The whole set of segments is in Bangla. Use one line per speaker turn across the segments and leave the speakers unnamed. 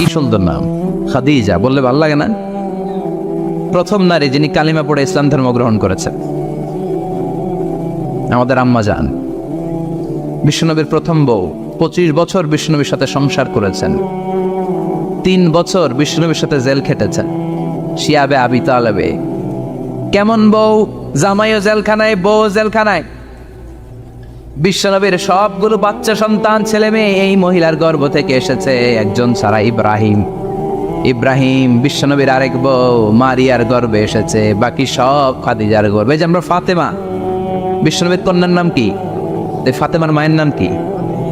কি সুন্দর নাম, খাদিজা বললে ভালো লাগে না? প্রথম নারী যিনি কালিমা পড়ে ইসলাম ধর্ম গ্রহণ করেছেন আমাদের আম্মা জান, বিশ্বনবীর প্রথম বউ। 25 বছর বিশ্বনবীর সাথে সংসার করেছেন, 3 বছর বিশ্বনবীর সাথে জেল খেটেছেন, শিয়াবে আবি তালেবে। কেমন বউ? জামাইও জেলখানায়, বউ জেলখানায়। বিশ্বনবীর সবগুলো বাচ্চা সন্তান ছেলে মেয়ে এই মহিলার গর্ভ থেকে এসেছে, একজন ছাড়া ইব্রাহিম। ইব্রাহিম বিশ্বনবীর আরেক বউ মারিয়ার গর্ভে এসেছে, বাকি সব খাদিজার গর্ভে। যে আমরা ফাতেমা, বিশ্বনবীর কন্যার নাম কি? ফাতেমার মায়ের নাম কি?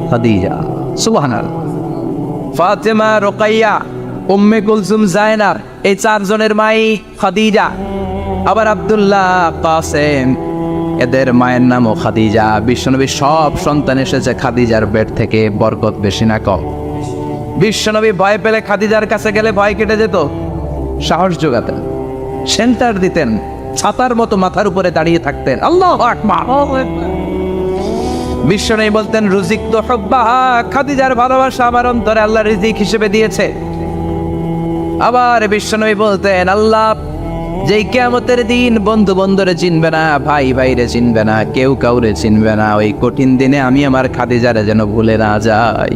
খাদিজা। সুবহানাল্লাহ। ফাতেমা, রোকাইয়া, উম্মে কুলসুম, জায়নাব, এই 4 জনের মাই খাদিজা। আবার আব্দুল্লাহ, কাসেম, এদের মায়ের নামও খাদিজা। বিশ্বনবীর সব সন্তান এসেছে খাদিজার পেট থেকে। বরকত বেশি না কম? বিশ্বনবী ভয় পেলে খাদিজার কাছে গেলে ভয় কেটে যেত, সাহস যোগাতেন, সেন্টার দিতেন, ছাতার মতো মাথার উপরে দাঁড়িয়ে থাকতেন। আল্লাহু আকবার। বিশ্বনবী বলতেন, রুজিক তো হুব্বাহা, খাদিজার ভালোবাসা আমার অন্তরে আল্লাহ রিজিক হিসেবে দিয়েছে। আবার বিশ্বনবী বলতেন, আল্লাহ যেই কিয়ামতের দিন বন্ধু বন্ধুরে চিনবে না, ভাই ভাইরে চিনবে না, কেউ কাউরে চিনবে না, ওই কঠিন দিনে আমি আমার খাদিজারে যেন ভুলে না যাই,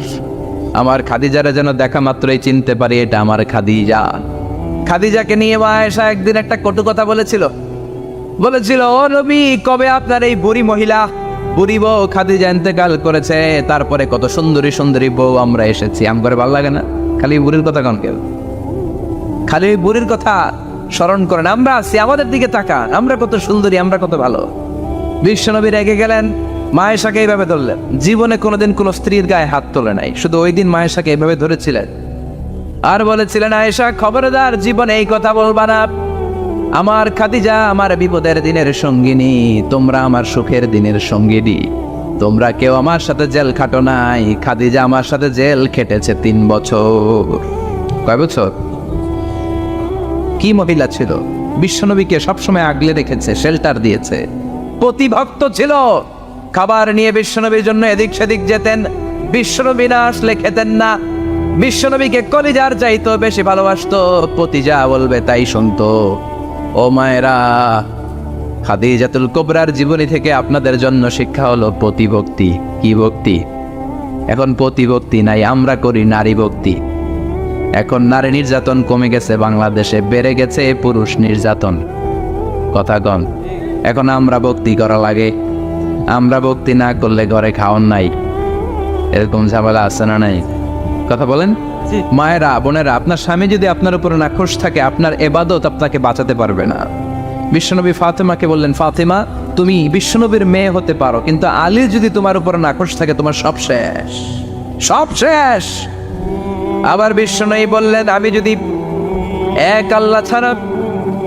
আমার খাদিজারে যেন দেখা মাত্রই চিনতে পারি এটা আমার খাদিজা। খাদিজাকে নিয়ে মা আয়েশা একদিন একটা কটু কথা বলেছিল, ও নবী, কবে আপনার এই বুড়ি মহিলা, বুড়ি বউ খাদিজা ইন্তেকাল করেছে, তারপরে কত সুন্দরী সুন্দরী বউ আমরা এসেছি, আম করে ভালো লাগে না? খালি বুড়ির কথা কন কেউ, খালি বুড়ির কথা স্মরণ করেন। আমরা আছি, আমাদের দিকে তাকান, আমরা কত সুন্দরী, আমরা কত ভালো। বিশ্বনবী রেগে গেলেন, মা আয়েশাকে এইভাবে ধরলেন। জীবনে কোনোদিন কোনো স্ত্রীর গায়ে হাত তোলে নাই, শুধু ওই দিন মা আয়েশাকে এইভাবে ধরেছিলেন আর বলেছিলেন, আয়েশা খবরদার জীবনে এই কথা বলবা না, আমার খাদিজা আমার বিপদের দিনের সঙ্গিনী, তোমরা আমার সুখের দিনের সঙ্গিনী, তোমরা কেউ আমার সাথে জেল খাটো নাই, খাদিজা আমার সাথে জেল খেটেছে 3 বছর। কয় বছর? কি মহিলা ছিল, বিশ্বনবীকে সবসময় আগলে রেখেছে, শেল্টার দিয়েছে, প্রতিভক্ত ছিল। খাবার নিয়ে বিশ্বনবীর জন্য এদিক সেদিক যেতেন, বিশ্বনবী না আসলে খেতেন না। বিশ্বনবীকে কলিজার চাইতো বেশি ভালোবাসতো, পতি যা বলবে তাই শুনতো। ও মায়েরা, খাদিজাতুল কুবরার জীবনী থেকে আপনাদের জন্য শিক্ষা হলো প্রতিভক্তি। কি ভক্তি? এখন প্রতিভক্তি নাই, আমরা করি নারী ভক্তি। এখন নারী নির্যাতন কমে গেছে বাংলাদেশে, বেড়ে গেছে পুরুষ নির্যাতন। কথা কন। এখন আমরা ভক্তি করা লাগে, আমরা ভক্তি না করলে ঘরে খাওয়ান নাই, এরকম ঝামেলা আছে না নাই? কথা বলেন। মায়েরা, বোনেরা, আপনার স্বামী যদি আপনার উপরে নাখোশ থাকে, আপনার ইবাদত আপনাকে বাঁচাতে পারবে না। বিশ্বনবী ফাতেমাকে বললেন, ফাতেমা তুমি বিশ্বনবীর মেয়ে হতে পারো, কিন্তু আলী যদি তোমার উপরে নাখোশ থাকে, তোমার সব শেষ, সব শেষ। আবার বিশ্বনবী বললেন, আমি যদি এক আল্লাহ ছাড়া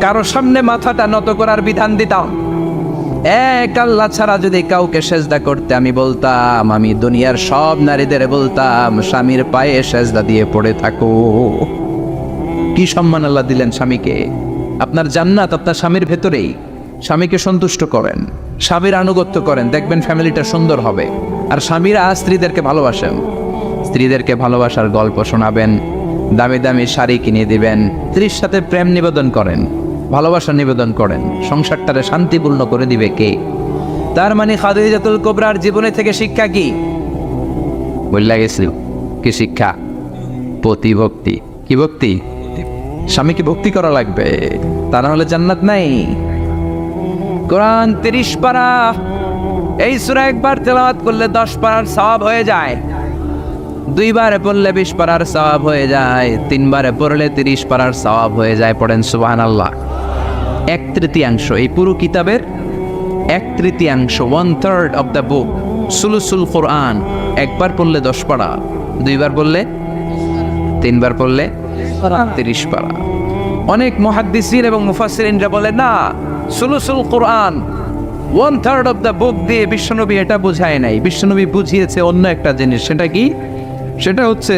কারো সামনে মাথাটা নত করার বিধান দিতাম, এক আল্লাহ ছাড়া যদি কাউকে সেজদা করতে আমি বলতাম, আমি দুনিয়ার সব নারীদের বলতাম স্বামীর পায়ে সেজদা দিয়ে পড়ে থাকো। কি সম্মান আল্লাহ দিলেন স্বামীকে। আপনার জান্নাত আপনার স্বামীর ভেতরেই। স্বামীকে সন্তুষ্ট করেন, স্বামীর আনুগত্য করেন, দেখবেন ফ্যামিলিটা সুন্দর হবে। আর স্বামীরা স্ত্রীদেরকে ভালোবাসেন, স্ত্রীদেরকে ভালোবাসার গল্প শোনাবেন, দামি দামি শাড়ি কিনে দিবেন, স্ত্রীর সাথে প্রেম নিবেদন করেন, ভালোবাসা নিবেদন করেন, সংসারটারে শান্তিপূর্ণ করে দিবে কে? তার মানে খাদিজাতুল কুবরার জীবনে থেকে শিক্ষা কি? বললা গেছিল কি শিক্ষা? প্রতিভক্তি। কি ভক্তি? স্বামীকে ভক্তি করা লাগবে, তা না হলে জান্নাত নাই। কোরআন 30 পারা, এই সূরা একবার তেলাওয়াত করলে 10 পারার সওয়াব হয়ে যায়, 2 বারে পড়লে 20 পারার সওয়াব হয়ে যায়, 3 বারে পড়লে 30 পারার সওয়াব হয়ে যায়। পড়েন সুবহানাল্লাহ। 1/3 এই পুরো কিতাবের 1/3, 1/3 অফ দ্য বুক, সুলুসুল কোরআন, একবার পড়লে 10 পারা, 2 বার পড়লে, 3 বার পড়লে 30 পারা। অনেক মুহাদ্দিসিন এবং মুফাসসিরিনরা বলে না, সুলুসুল কোরআন 1/3 অফ দ্য বুক দিয়ে বিশ্বনবী এটা বুঝায় নাই, বিশ্বনবী বুঝিয়েছে অন্য একটা জিনিস। সেটা কি? সেটা হচ্ছে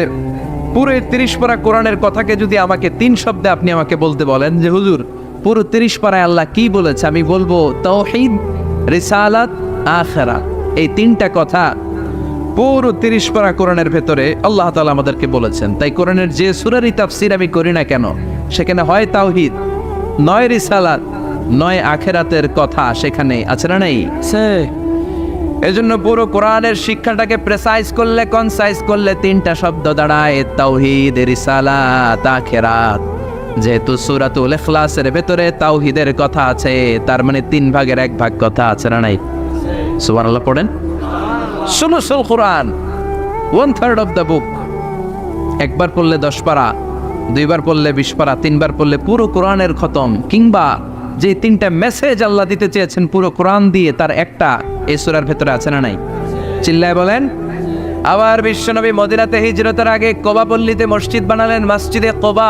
পুরো 30 পারা কোরআনের কথাকে যদি আমাকে 3 শব্দে আপনি আমাকে বলতে বলেন যে হুজুর পুরো 30 পারায় আল্লাহ কি বলেছে, আমি বলবো তাওহীদ, রিসালাত, আখিরাত। এই 3টা কথা পুরো 30 পারা কোরআনের ভেতরে আল্লাহ তাআলা আমাদেরকে বলেছেন। তাই কোরআনের যে সূরারই তাফসীর আমি করি না কেন, সেখানে হয় তাওহীদ, নয় রিসালাত, নয় আখিরাতের কথা সেখানে আছে না নাই? এজন্য পুরো কোরআনের শিক্ষাটাকে প্রেসাইজ করলে, কনসাইজ করলে 3টা শব্দ দাঁড়ায়, তাওহীদ, রিসালাত, আখিরাত। যেহেতু সূরাতুল ইখলাসের ভেতরে তাওহীদের কথা আছে, তার মানে 3 ভাগের 1 ভাগ কথা আছে না নাই? সুবহানাল্লাহ পড়েন। সুলুসুল কোরআন, 1/3 অফ দ্য বুক। একবার পড়লে 10 পারা, 2বার পড়লে 20 পারা, 3বার পড়লে পুরো কোরআনের খতম। কিংবা যে 3টা মেসেজ আল্লাহ দিতে চেয়েছেন পুরো কোরআন দিয়ে, তার একটা এই সূরার ভেতরে আছে না নাই? চিল্লায় বলেন। আবার বিশ্বনবী মদিনাতে হিজরতের আগে কোবা পল্লীতে মসজিদ বানালেন, মসজিদে কোবা।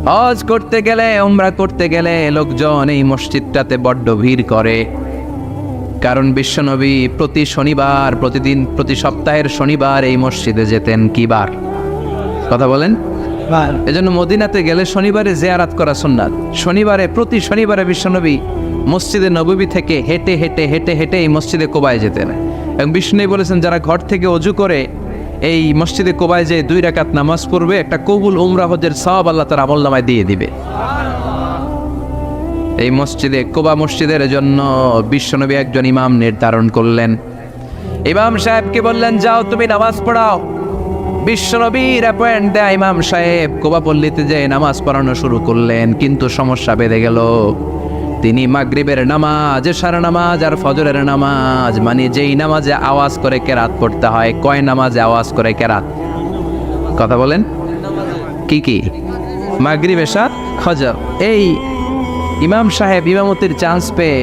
হজ করতে গেলে, উমরা করতে গেলে লোকজন এই মসজিদটাতে বড্ড ভিড় করে। কারণ বিশ্বনবী প্রতি শনিবার, প্রতি সপ্তাহের শনিবার এই মসজিদে যেতেন। কি বার? কথা বলেন। এজন্য মদিনাতে গেলে শনিবারে জিয়ারাত করা সুন্নাত। প্রতি শনিবারে বিশ্বনবী মসজিদে নববী থেকে হেঁটে হেঁটে হেঁটে হেঁটে এই মসজিদে কোবায় যেতেন। এবং বিষ্ণু বলেছেন, যারা ঘর থেকে অজু করে এই মসজিদে কোবায় যে 2 রাকাত নামাজ পড়বে, একটা কবুল উমরা হজের সওয়াব আল্লাহ তার আমলনামায় দিয়ে দিবে। এই মসজিদে, কোবা মসজিদের জন্য বিশ্বনবী একজন ইমাম নির্ধারণ করলেন। ইমাম সাহেবকে বললেন, যাও তুমি নামাজ পড়াও। বিশ্বনবীর অ্যাপয়েন্ট দেয়া ইমাম সাহেব কোবা পল্লীতে যে নামাজ পড়ানো শুরু করলেন। কিন্তু সমস্যা বেড়ে গেল। তিনি মাগরিবের নামাজ, এশার নামাজ আর ফজরের নামাজ, মানে যেই নামাজে আওয়াজ করে কেরাত পড়তে হয়, কয় নামাজে আওয়াজ করে কেরাত? কথা বলেন। কি কি? মাগরিব, এশা, ফজর। এই ইমাম সাহেব ইমামতির চান্স পেয়ে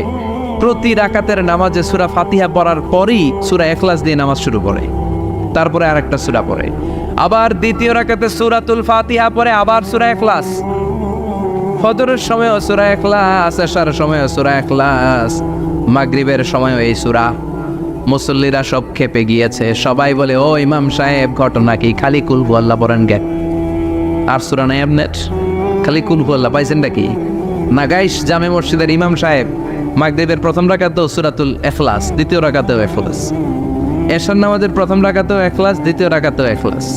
প্রতি রাকাতের নামাজে সূরা ফাতিহা পড়ার পরই সূরা ইখলাস দিয়ে নামাজ শুরু করে, তারপরে আরেকটা সূরা পড়ে, আবার দ্বিতীয় রাকাতে সূরাতুল ফাতিহা পড়ে, আবার সূরা ইখলাস। ফজরের সময়ও সূরা ইখলাস, এশার সময়ও সূরা ইখলাস, মাগরিবের সময়ও এই সূরা। মুসল্লিরা সব খেপে গিয়েছে। সবাই বলে, ও ইমাম সাহেব, ঘটনা কি? খালি কুল হুয়াল্লাহ পড়েন গে, আর সূরা নাই আপনার? খালি কুল হুয়াল্লাহ পাইছেন নাকি? নাগাইশ জামে মসজিদের ইমাম সাহেব মাগরিবের প্রথম রাকাতেও সূরাতুল ইখলাস, দ্বিতীয় রাকাতেও ইখলাস। এশার নামাজের প্রথম রাকাতেও ইখলাস, দ্বিতীয় রাকাতেও ইখলাস।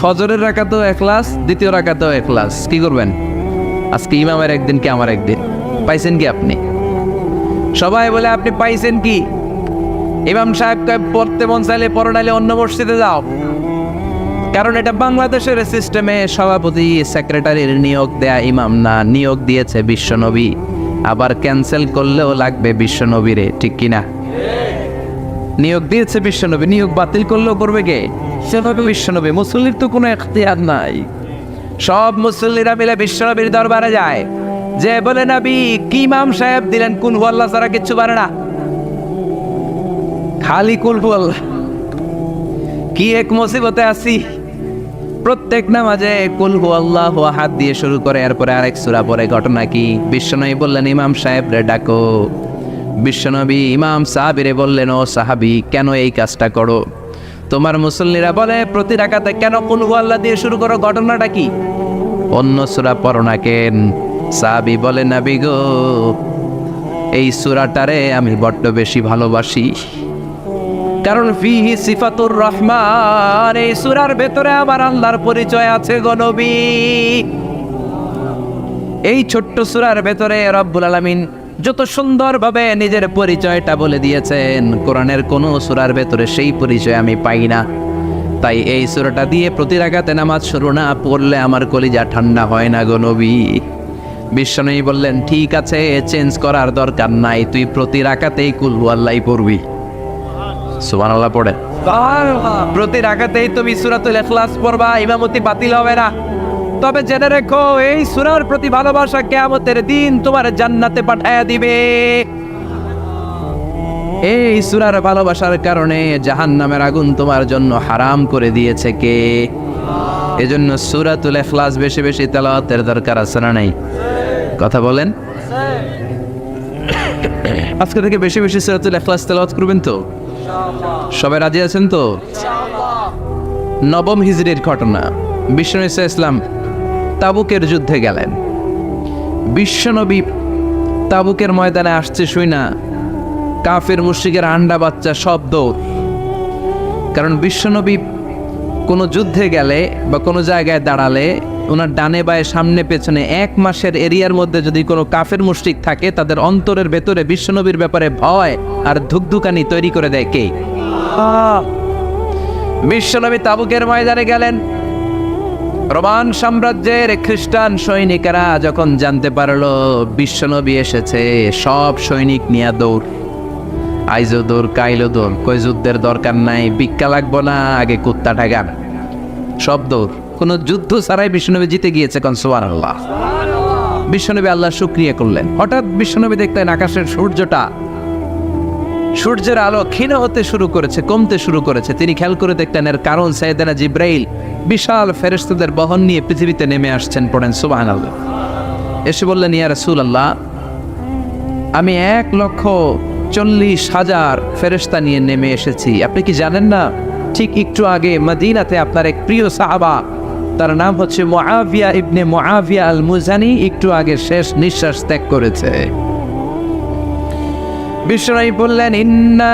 ফজরের রাকাতেও ইখলাস, দ্বিতীয় রাকাতেও ইখলাস। কি করবেন? আজকে ইমামের একদিন কি আমার একদিন। পাইছেন কি আপনি? সবাই বলে, আপনি পাইছেন কি? ইমাম সাহেবকে পড়তে মন চাইলে পড়ো, নাইলে অন্য মসজিদে যাও। কারণ এটা বাংলাদেশের সিস্টেমে সভাপতি সেক্রেটারির নিয়োগ দেয়া ইমাম না, নিয়োগ দিয়েছে বিশ্বনবী। আবার ক্যান্সেল করলেও লাগবে বিশ্বনবীরে, ঠিক কিনা? নিয়োগ দিয়েছে বিশ্বনবী, নিয়োগ বাতিল করলেও করবে কে? সেভাবে বিশ্বনবী। মুসল্লির তো কোনো এখতিয়ার নাই। সব মুসল্লিরা মিলে বিশ্বনবীর দরবারে যায়, যে বলে, নবী কি ইমাম সাহেব দিলেন, কুল হুয়াল্লাহ ছাড়া কিচ্ছু পারে না, খালি কুল হুয়াল্লাহ। কি এক মুসিবতে আছি। প্রত্যেক নামাজে কুল হুয়াল্লাহু আহাদ দিয়ে শুরু করে, এরপরে আরেক সূরা পড়ে। ঘটনা কি? বিশ্বনবী বললেন, ইমাম সাহেব রে ডাকো। বিশ্বনবী ইমাম সাহাবীরে বললেন, ও সাহাবী, কেন এই কাজটা করো? তোমার মুসল্লিরা বলে, প্রতি রাকাতে কেন কুল হুয়াল্লাহ দিয়ে শুরু করো? ঘটনাটা কি? অন্য সূরা পড়ো না কেন? সাহাবী বলে, নবী গো, এই সূরাটারে আমি বড্ড বেশি ভালোবাসি। কারণ ফিহি সিফাতুর রহমান, এই সূরার ভেতরে আমার আল্লাহর পরিচয় আছে গো নবী। এই ছোট্ট সূরার ভেতরে রব্বুল আলামিন যত সুন্দরভাবে নিজের পরিচয়টা বলে দিয়েছেন, কোরআনের কোন সূরার ভেতরে সেই পরিচয় আমি পাই না। তাই এই সূরাটা দিয়ে প্রতি রাকাতে নামাজ শুরু না পড়লে আমার কলিজা ঠান্ডা হয় না গো নবী। বিশ্বনবী বললেন, ঠিক আছে, চেঞ্জ করার দরকার নাই, তুই প্রতি রাকাতেই কুল হুয়াল্লাহই পড়বি। সুবহানাল্লাহ পড়ে। প্রতি রাকাতেই তুমি সূরাতুল ইখলাস পড়বা, ইমামতি বাতিল হবে না। তবে জেনে রেখো, এই সূরার প্রতি ভালোবাসা কিয়ামতের দিন তোমার জান্নাতে পাঠায়া দিবে। এই সূরার ভালোবাসার কারণে জাহান্নামের আগুন তোমার জন্য হারাম করে দিয়েছে কে? এজন্য সূরাতুল ইখলাস বেশি বেশি তেলাওয়াতের দরকার আছে না নাই? কথা বলেন। আজকে থেকে বেশি বেশি সূরাতুল ইখলাস তেলাওয়াত করবেন তো? সবাই রাজি আছেন তো? নবম হিজরির ঘটনা। বিশ্বনবী সাল্লাল্লাহু আলাইহি ওয়াসাল্লাম তাবুকের যুদ্ধে গেলেন। বিশ্বনবী তাবুকের ময়দানে আসছে শুই না কাফের মুশরিকের আন্ডা বাচ্চা সব দৌড়। কারণ বিশ্বনবী কোনো যুদ্ধে গেলে বা কোনো জায়গায় দাঁড়ালে ওনার ডানে বায়ে সামনে পেছনে 1 মাসের এরিয়ার মধ্যে যদি কোনো কাফের মুশরিক থাকে, তাদের অন্তরের ভেতরে বিশ্বনবীর ব্যাপারে ভয় আর ধুকধুকানি তৈরি করে দেয় কে? বিশ্বনবী তাবুকের ময়দানে গেলেন। রোমান সাম্রাজ্যের খ্রিস্টান সৈনিকেরা যখন জানতে পারলো বিশ্বনবী এসেছে, সব সৈনিক নিয়ে দৌড়। আইজো দৌড়, কাইলো দৌড়, কই যুদ্ধের দরকার নাই, ভিক্ষা লাগবো না, আগে কুত্তা ঠাগান, সব দৌড়। কোনো যুদ্ধ ছাড়াই বিশ্বনবী জিতে গিয়েছে। কোন সুবহানাল্লাহ। বিশ্বনবী আল্লাহ শুকরিয়া করলেন। হঠাৎ বিশ্বনবী দেখলেন আকাশের সূর্যের আলো ক্ষীণ হতে শুরু করেছে, কমতে শুরু করেছে। তিনি খেয়াল করে দেখলেন এর কারণ সাইয়েদনা জিব্রাইল বিশাল ফেরেশতাদের বহন নিয়ে পৃথিবীতে নেমে আসছেন। পড়েন সুবহানাল্লাহ। এসে বললেন, ইয়া রাসূলুল্লাহ, আমি 1,40,000 ফেরেশতা নিয়ে নেমে এসেছি। আপনি কি জানেন না, ঠিক একটু আগে মদিনাতে আপনার এক প্রিয় সাহাবা, তার নাম হচ্ছে মুআবিয়া ইবনে মুআবিয়া আল মুজানি, একটু আগে শেষ নিঃশ্বাস ত্যাগ করেছে। বিশ্বনবী বললেন, ইন্না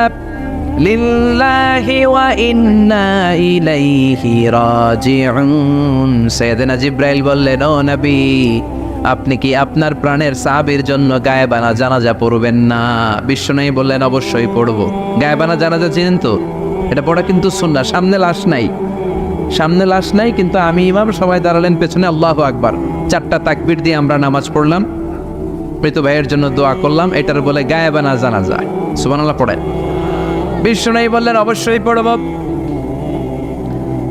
লিল্লাহি ওয়া ইন্না ইলাইহি রাজিউন। সাইয়েদনা জিব্রাইল বললেন, ও নবী, আপনি কি আপনার প্রাণের সাহাবীর জন্য গায়েবানা জানাজা পড়বেন না? বিশ্বনবী বললেন, অবশ্যই পড়ব। গায়েবানা জানাজা চিনেন তো? এটা পড়া কিন্তু সুন্নাহ। সামনে লাশ নাই, কিন্তু আমি ইমাম, সবাই দাঁড়ালেন পেছনে, আল্লাহু আকবার, 4টা তাকবীর দিয়ে আমরা নামাজ পড়লাম, মৃত ভাইয়ের জন্য দোয়া করলাম। এটার বলে গায়েবানা জানাজা। সুবহানাল্লাহ পড়েন। বিশ্বনবী বললেন, অবশ্যই পড়ব।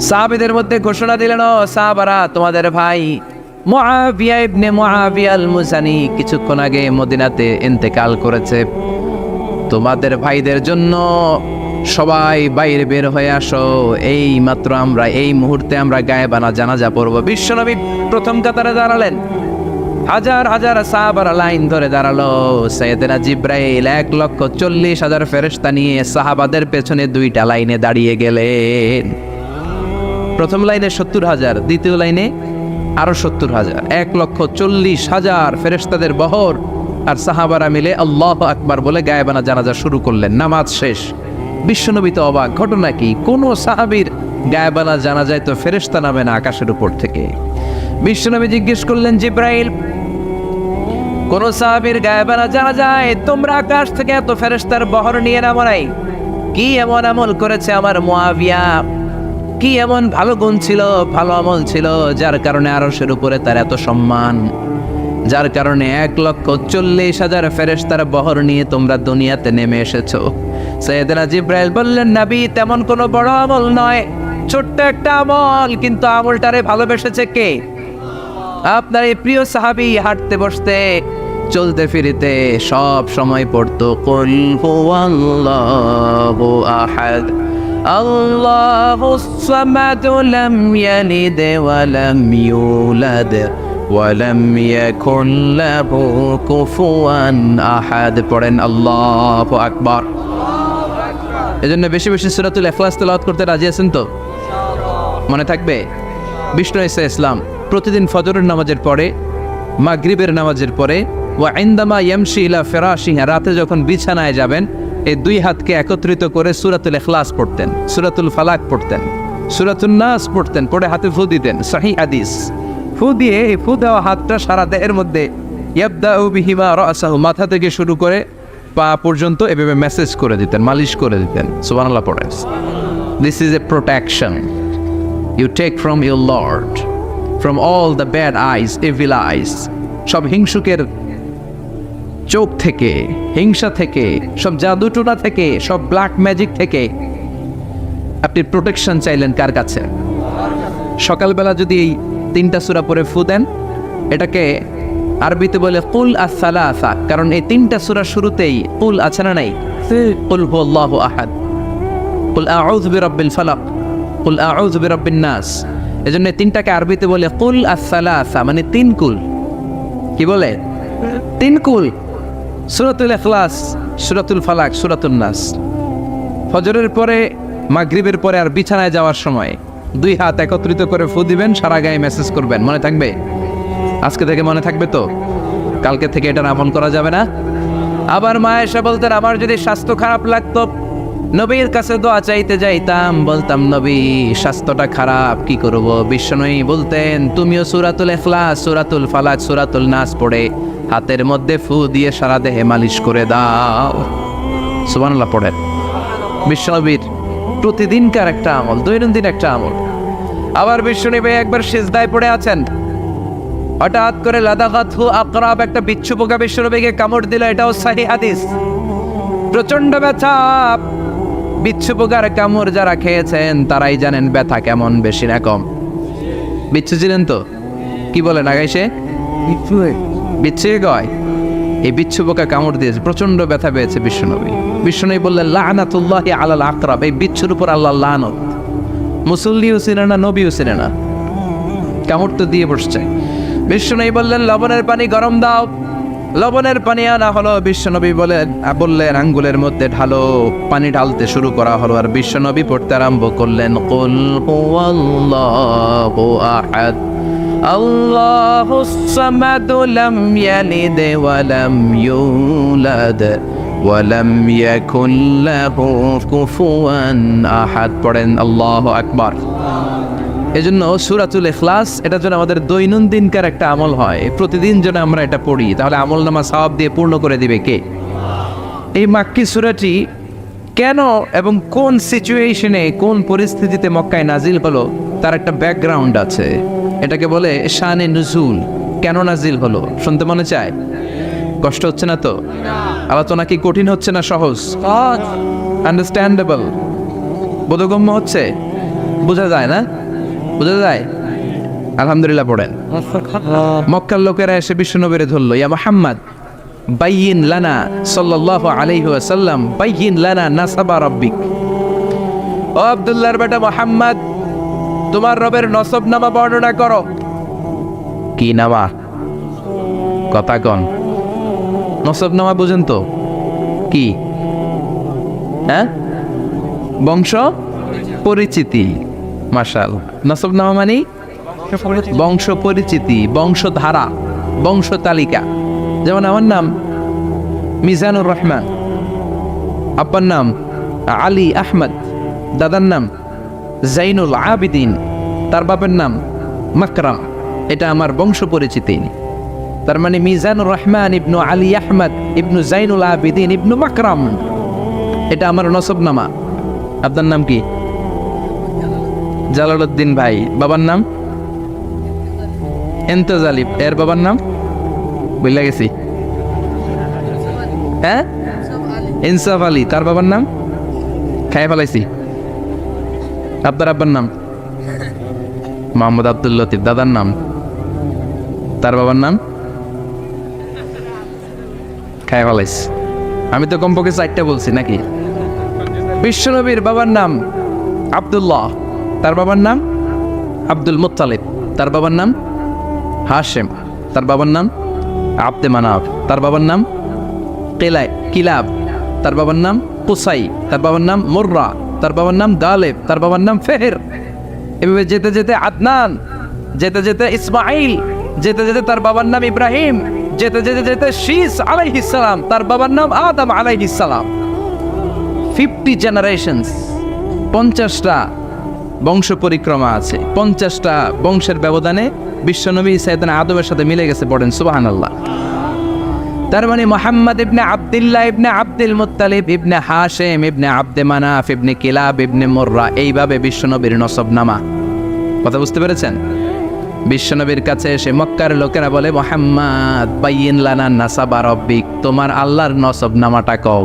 সাহাবীদের মধ্যে ঘোষণা দিলেন, ও সাহাবারা, তোমাদের ভাই মুআবিয়া ইবনে মুআবিয়া আল মুজানি কিছুক্ষণ আগে মদিনাতে ইন্তেকাল করেছে। তোমাদের ভাইদের জন্য সবাই বাইরে বের হয়ে আসো, এই মাত্র আমরা এই মুহূর্তে আমরা গায়েবানা জানাজা পড়ব। বিশ্বনবী প্রথম কাতারে দাঁড়ালেন। হাজার হাজার সাহাবারা লাইন ধরে দাঁড়ালো। সাইয়েদনা জিব্রাইল 1,40,000 ফেরেশতা নিয়ে সাহাবাদের পেছনে 2টা লাইনে দাঁড়িয়ে গেলেন। প্রথম লাইনে 70,000, দ্বিতীয় লাইনে আরো 70,000, 1,40,000 ফেরেশতাদের বহর। আর সাহাবারা মিলে আল্লাহু আকবার বলে গায়েবানা জানাজা শুরু করলেন। নামাজ শেষ। বিশ্বনবী তো অবাক, ঘটনা কি? কোন সাহাবীর গায়েবানা জানাজায় তো ফেরেশতা নামে না আকাশের উপর থেকে। বিশ্বনবী জিজ্ঞেস করলেন, জিব্রাইল, কোন সাহাবীর গায়েবানা জানাজায় তোমরা আকাশ থেকে এত ফেরেশতার বহর নিয়ে নামো নাই? কি এমন আমল করেছে আমার মুআবিয়া? কি এমন ভালো গুণ ছিল, ভালো আমল ছিল, যার কারণে আরশের উপরে তার এত সম্মান, যার কারণে 1,40,000 ফেরেশতার বহর নিয়ে তোমরা দুনিয়াতে নেমে এসেছো? সাইয়েদনা জিব্রাইল বললেন, নবী, তেমন কোনো বড় আমল নয়, ছোট্ট একটা আমল, কিন্তু আমলটারে ভালোবেসেছে কে? আপনার এই প্রিয় সাহাবী হাঁটতে বসতে চলতে ফিরিতে সব সময় পড়তো, কুল হুয়াল্লাহু আহাদ, আল্লাহুস সামাদ, লাম ইয়ালিদ ওয়া লাম ইউলাদ ওয়া লাম ইয়াকুল লাহু কুফুয়ান আহাদ। পড়েন আল্লাহু আকবার। এজন্য বেশি বেশি সূরাতুল ইখলাস তেলাওয়াত করতে রাজি আছেন তো? মনে থাকবে? বিষ্ণু ঈসা ইসলাম প্রতিদিন ফজরের নামাজের পরে, মাগরিবের নামাজের পরে, ওয়া ইনদামা ইয়ামশি ইলা ফিরাশিহি, রাতে যখন বিছানায় যাবেন, এই 2 হাতকে একত্রিত করে সূরাতুল ইখলাস পড়তেন, সূরাতুল ফালাক পড়তেন, সূরাতুন নাস পড়তেন, পড়ে হাতে ফু দিতেন। সহিহ হাদিস। ফু দিয়ে এই ফু দেওয়া হাতটা সারা দেহের মধ্যে ইয়াবদাউ বিহিমা রাসাহু, মাথা থেকে শুরু করে পা পর্যন্ত এভাবে মেসেজ করে দিতেন, মালিশ করে দিতেন। সুবহানাল্লাহ পড়েন। This is a protection you take from your lord, from all the bad eyes, evil eyes, সব হিংসুকের চোখ থেকে, হিংসা থেকে, সব জাদুটোনা থেকে, সব ব্ল্যাক ম্যাজিক থেকে আপনি প্রোটেকশন চাইলেন কার কাছে? সকালবেলা যদি এই 3টা সূরা পড়ে ফু দেন, এটাকে আরবিতে বলে কুল আস-সালাসা, কারণ এই 3টা সূরা শুরুতেই কুল আছে না নাই? কুল হুয়াল্লাহু আহাদ, কুল আউযু বিরাব্বিল ফালাক, কুল আউযু বিরাব্বিন নাস। এজন্য 3টাকে আরবিতে বলে কুল আস-সালাসা, মানে 3 কুল। কি বলে? 3 কুল। সূরাতুল ইখলাস, সূরাতুল ফালাক, সূরাতুন নাস। ফজরের পরে, মাগরিবের পরে আর বিছানায় যাওয়ার সময় 2 হাত একত্রিত করে ফু দিবেন, সারা গায়ে মেসেজ করবেন। মনে থাকবে? আজকে থেকে মনে থাকবে তো? কালকে থেকে এটার আমল করা যাবে না? আবার মা এসে বলতেন আমার যদি স্বাস্থ্য খারাপ লাগতো নবীর কাছে দোয়া চাইতে যাইতাম, বলতাম নবী স্বাস্থ্যটা খারাপ কি করব? বিশ্বনবী বলতেন তুমিও সূরাতুল ইখলাস, সূরাতুল ফালাক, সূরাতুল নাস পড়ে হাতের মধ্যে ফু দিয়ে সারা দেহে মালিশ করে দাও। সুবহানাল্লাহ পড়েন। বিশ্বনবীর প্রতিদিনকার একটা আমল, দৈনন্দিন একটা আমল। আবার বিশ্বনবী একবার সিজদায় পড়ে আছেন, হঠাৎ করে লাদাগাতহু আকরাব, একটা বিচ্ছু পোকা বিশ্বনবীকে কামড় দিল। এটাও সহিহ হাদিস। প্রচন্ড ব্যথা। বিচ্ছু পোকার কামড় যারা খেয়েছেন তারাই জানেন ব্যথা কেমন, বেশি না কম। বিচ্ছু ছিলেন তো? কি বলেন আগাইছে বিচ্ছু কয়, এই বিচ্ছু পোকা কামড় দিয়েছে, প্রচন্ড ব্যথা পেয়েছে বিশ্বনবী। বিশ্বনবী বললেন লাআনাতুল্লাহি আলাল আকরাব, এই বিচ্ছুর উপর আল্লাহর লানত। মুসল্লিও ছিনে না, নবীও ছিনে না, কামড় তো দিয়ে বসছে। বিশ্বনবী বললেন লবণের পানি গরম দাও। লবণের পানি আনা হলো। বিশ্বনবী বললেন আঙ্গুলের মধ্যে ঢালো। পানি ঢালতে শুরু করা হলো, আর বিশ্বনবী পড়তে আরম্ভ করলেন কুল হুয়াল্লাহু আহাদ আল্লাহুস সামাদ লাম ইয়ালিদ ওয়া লাম ইউলাদ ওয়া লাম ইয়াকুল লাহু কুফুয়ান আহাদ। পড়েন আল্লাহু আকবার। এজন্য সূরাতুল ইখলাস এটা যেন আমাদের দৈনন্দিনকার একটা আমল হয়, প্রতিদিন যেন আমরা এটা পড়ি, তাহলে আমল নামা সওয়াব দিয়ে পূর্ণ করে দিবে কে? এই মাক্কি সূরাটি কেন এবং কোন সিচুয়েশনে, কোন পরিস্থিতিতে মক্কায় নাজিল হলো তার একটা ব্যাকগ্রাউন্ড আছে। এটাকে বলে শানে নুজুল। কেন নাজিল হলো শুনতে মনে চায়? কষ্ট হচ্ছে না তো? আলোচনা কি কঠিন হচ্ছে না সহজ? আন্ডারস্ট্যান্ডেবল, বোধগম্য হচ্ছে? বোঝা যায় না? বোঝা যায়? আলহামদুলিল্লাহ পড়েন। মক্কার লোকেরা এসে বিশ্বনবীরে ধরল, ইয়া মুহাম্মদ বাইয়িন লানা সাল্লাল্লাহু আলাইহি ওয়াসাল্লাম বাইয়িন লানা নাসাবা রাব্বিক। ও আব্দুল্লাহর বেটা মুহাম্মদ, তোমার রবের নসবনামা বর্ণনা করো। কি নামা? কথা কন। নসবনামা বুঝেন তো কি? হ্যাঁ, বংশ পরিচিতি। মাশাআল্লাহ। নসবনামা মানে বংশ পরিচিতি, বংশধারা, বংশ তালিকা। যেমন আমার নাম মিজানুর রহমান, আব্বার নাম আলী আহমদ, দাদার নাম জাইনুল আবিদিন, তার বাপের নাম মাকরাম। এটা আমার বংশ পরিচিতি। তার মানে মিজানুর রহমান ইবনু আলী আহমদ ইবনু জাইনুল আবিদিন ইবনু মাকরাম, এটা আমার নসবনামা। আপনার নাম কি? জালালউদ্দিন ভাই। বাবার নাম এন্তেজালিব। এর বাবার নাম বইলা গেছি। হ্যাঁ, ইনসাফ আলী। তার বাবার নাম খাই ফেলাইছি। আপনার আব্বার নাম মোহাম্মদ আব্দুল লতিফ। দাদার নাম, তার বাবার নাম খাই ফেলাইছি। আমি তো কমপক্ষে 4টা বলছি নাকি? বিশ্বনবীর বাবার নাম আব্দুল্লাহ, তার বাবার নাম আব্দুল মুত্তালিব, তার বাবার নাম হাশেম, তার বাবার নাম আব্দে মানাফ, তার বাবার নাম কিলাব, তার বাবার নাম কুসাই, তার বাবার নাম মুররা, তার বাবার নাম গালেব, তার বাবার নাম ফেহের। এভাবে যেতে যেতে আদনান, যেতে যেতে ইসমাইল, যেতে যেতে তার বাবার নাম ইব্রাহিম, যেতে যেতে যেতে শীস আলাইহিস সালাম, তার বাবার নাম আদম আলাইহিস সালাম। 50 জেনারেশনস, 50টা বংশ পরিক্রমা আছে। 50টা বংশের ব্যবধানে বিশ্বনবী সাইয়েদনা আদমের সাথে মিলে গেছে। পড়েন সুবহানাল্লাহ। তার মানে মুহাম্মদ ইবনে আব্দুল্লাহ ইবনে আব্দুল মুত্তালিব ইবনে হাশেম ইবনে আব্দে মানাফ ইবনে কিলাব ইবনে মুররা, এইভাবে বিশ্বনবীর নসবনামা। কথা বুঝতে পেরেছেন? বিশ্বনবীর কাছে এসে মক্কার লোকেরা বলে মুহাম্মদ বাইয়িন লানা নাসাবা রাব্বিক, তোমার আল্লাহর নসবনামাটা কও।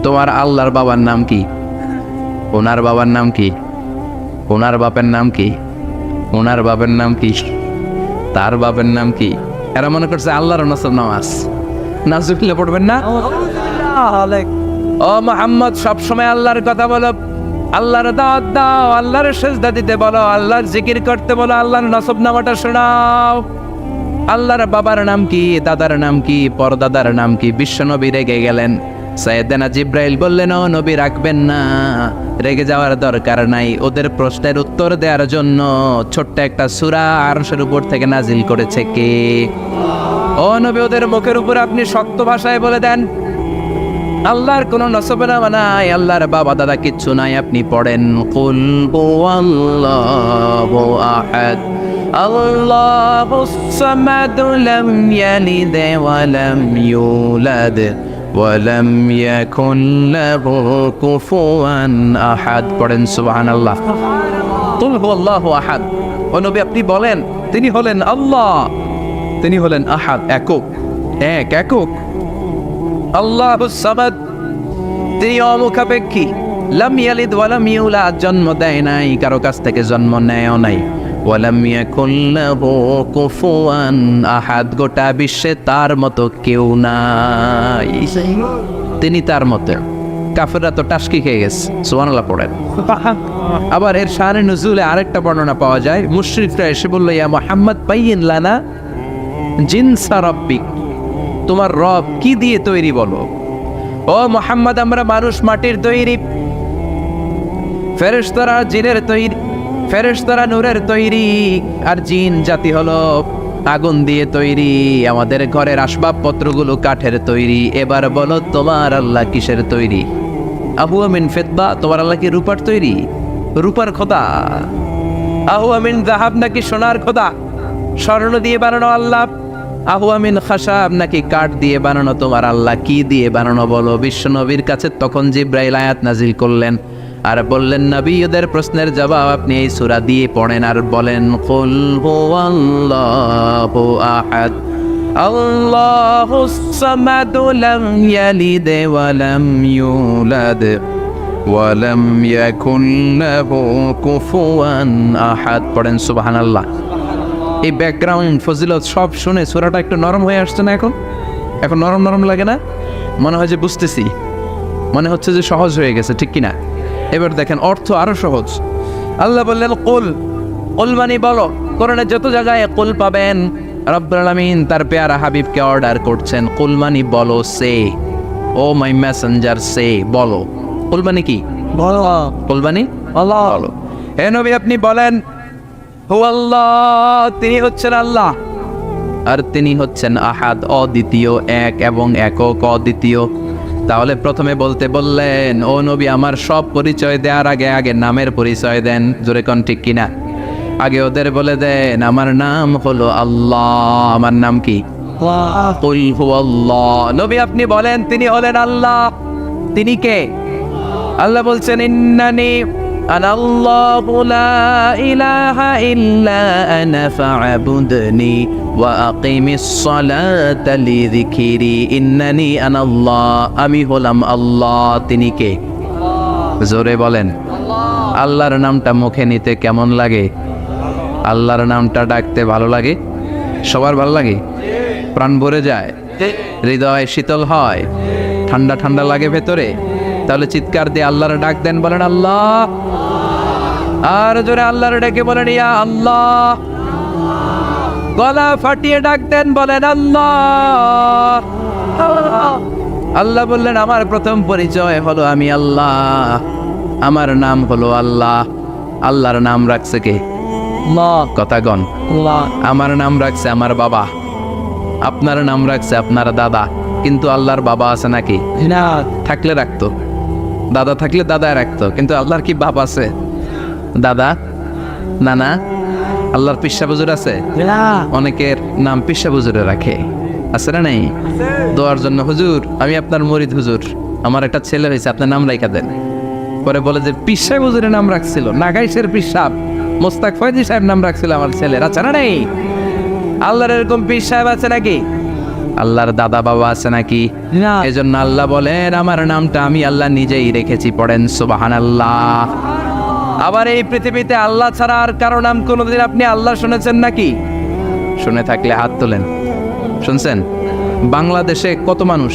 তোমার আল্লাহর বাবার নাম কি? ওনার বাবার নাম কি? ওনার বাপের নাম কি? ওনার বাপের নাম কি? তার বাপের নাম কি? এরা মনে করছে আল্লাহর নসবনামা আছে। নাজুবিল্লাহ পড়বেন না? ও মুহাম্মদ, সবসময় আল্লাহর কথা বলো, আল্লাহর দাওয়াত দাও, আল্লাহর সিজদা দিতে বলো, আল্লাহর জিকির করতে বলো, আল্লাহর নসবনামাটা শোনাও। আল্লাহর বাবার নাম কি? দাদার নাম কি? পরদাদার নাম কি? বিশ্বনবী রেগে গেলেন। সাইয়েদনা জিব্রাইল বললেন, ও নবী রাখবেন না, রেগে যাওয়ার দরকার নাই। ওদের প্রশ্নের উত্তর দেওয়ার জন্য ছোট্ট একটা সূরা আরশের উপর থেকে নাজিল করেছে কে? ও নবী ওদের মুখের উপর আপনি শক্ত ভাষায় বলে দেন আল্লাহর কোনো নসবনামা নাই, আল্লাহর বাবা দাদা কিচ্ছু নাই। আপনি পড়েন কুল হুয়াল্লাহু আহাদ আল্লাহুস সামাদ লাম ইয়ালিদ ওয়া লাম ইউলাদ ওয়া লাম ইয়াকুন লাহু কুফুয়ান আহাদ। পড়েন সুবহানাল্লাহ। কুল হুয়াল্লাহু আহাদ। ও নবী আপনি বলেন তিনি হলেন আল্লাহ, তিনি হলেন আহাদ, একক, একক। আল্লাহুস সামাদ, তিনি অমুখাপেক্ষী। লাম ইয়ালিদ ওয়া লাম ইউলাদ, জন্ম দেয় নাই, কারো কাছ থেকে জন্ম নেয়ও নাই। ওয়া লাম ইয়াকুন লাহু কুফুয়ান আহাদ, গোটা বিশ্বে তার মতো কেউ নাই, তিনি তার মতো। কাফেররা তো টাসকি খেয়ে গেছে। সুবহানাল্লাহ পড়েন। আবার এর শানে নুজুলে আরেকটা বর্ণনা পাওয়া যায়, মুশরিকরা এসে বলল ইয়া মুহাম্মদ বাইয়িন লানা জিনসা রাব্বিক, তোমার রব কি দিয়ে তৈরি বলো। ও মুহাম্মদ আমরা মানুষ মাটির তৈরি, ফেরেশতারা জিনের তৈরি, ফেরেশতারা নূরের তৈরি, আর জিন জাতি হলো আগুন দিয়ে তৈরি, আমাদের ঘরের আসবাবপত্রগুলো কাঠের তৈরি। এবার বলো তোমার আল্লাহ কিসের তৈরি? আহুয়া মিন ফিদ্দা, তোমার আল্লাহ কি রূপার তৈরি? রূপার খোদা। আহুয়া মিন যাহাব, নাকি সোনার খোদা, স্বর্ণ দিয়ে বানানো আল্লাহ? আহুয়া মিন খাশাব, নাকি কাঠ দিয়ে বানানো তোমার আল্লাহ? কি দিয়ে বানানো বলো? বিশ্ব নবীর কাছে তখন জিব্রাইল আয়াত নাজিল করলেন আর বললেন নবী ওদের প্রশ্নের জবাব আপনি এই সূরা দিয়ে পড়েন আর বলেন কুল হুয়াল্লাহু আহাদ আল্লাহুস সামাদ লাম ইয়ালিদ ওয়া লাম ইউলাদ ওয়া লাম ইয়াকুন লাহু কুফুয়ান আহাদ। পড়েন সুবহানাল্লাহ। এই ব্যাকগ্রাউন্ড ফজিলত সব শুনে সূরাটা একটু নরম হয়ে আসছে না? এখন নরম নরম লাগে না? মনে হয় যে বুঝতেছি, মনে হচ্ছে যে সহজ হয়ে গেছে, ঠিক কিনা? এবার দেখেন অর্থ আরো সহজ। আল্লাহ বললেন কুল, কুল মানে বলো। কোরআনে যত জায়গায় কুল পাবেন রব্বুল আলামিন তার পেয়ারা হাবিবকে অর্ডার করছেন কুল মানে বলো, সে ও মাই মেসেঞ্জার, সে বলো। কুল মানে কি? বলো। কুল মানে আল্লাহ, বলো। হে নবী আপনি বলেন হুয়াল্লাহ, তিনি হচ্ছেন আল্লাহ, আর তিনি হচ্ছেন আহাদ, অদ্বিতীয়, এক এবং একক, অদ্বিতীয়। তাহলে প্রথমে বলতে বললেন ও নবী আমার সব পরিচয় দেওয়ার আগে আগে নামের পরিচয় দেন। জোরে কোন ঠিক কিনা? আগে ওদের বলে দেন আমার নাম হলো আল্লাহ। আমার নাম কি? কুল হুয়াল্লাহ। নবী আপনি বলেন তিনি হলেন আল্লাহ। তিনি কে? আল্লাহ বলছেন ইন্নানি আনাল্লাহু লা ইলাহা ইল্লা আনা ফা'বুদনি ওয়া আকিমিস সালাতা লিযিকরি। ইন্নানি আনাল্লাহ, আমি হলাম আল্লাহ। তিনি কে? জোরে বলেন। আল্লাহর নামটা মুখে নিতে কেমন লাগে? আল্লাহর নামটা ডাকতে ভালো লাগে? সবার ভালো লাগে? প্রাণ ভরে যায়, হৃদয় শীতল হয়, ঠান্ডা ঠান্ডা লাগে ভেতরে। তাহলে চিৎকার দিয়ে আল্লাহর ডাক দেন, বলেন আল্লাহ। আর জোরে আল্লাহর ডেকে বলেন ইয়া আল্লাহ। গলা ফাটিয়ে ডাক দেন, বলেন আল্লাহ। আল্লাহ বললেন আমার প্রথম পরিচয় হলো আমি আল্লাহ, আমার নাম হলো আল্লাহ। আল্লাহর নাম রাখছে কে? কথা গণ। আমার নাম রাখছে আমার বাবা, আপনার নাম রাখছে আপনার দাদা। কিন্তু আল্লাহর বাবা আছে নাকি? থাকলে রাখতো, দাদা থাকলে দাদা রাখতো। কিন্তু আল্লাহর কি বাপ আছে? দাদা, নানা? আল্লাহর পিসা বুজুর আছে? অনেকের নাম পিসা বুজুরে রাখে, আছে না নাই? দোয়ার জন্য হুজুর আমি আপনার মরিদ, হুজুর আমার একটা ছেলে হয়েছে, আপনার নাম রাখা দেন। পরে বলে যে পিসা বুজুরের নাম রাখছিল, নাগাইশের পিসাব মোস্তাক ফয়জি সাহেব নাম রাখছিল আমার ছেলের, আছে না নাই? আল্লাহর এরকম পীর সাহেব আছে নাকি? আল্লাহর দাদা বাবা আছে নাকি? এজন্য আল্লাহ বলেন আমার নামটা আমি আল্লাহ নিজেই রেখেছি। পড়েন সুবহানাল্লাহ। আবার এই পৃথিবীতে আল্লাহ ছাড়া আর কারো নাম কোনোদিন আপনি আল্লাহ শুনেছেন নাকি? শুনে থাকলে হাত তোলেন। শুনছেন? বাংলাদেশে কত মানুষ?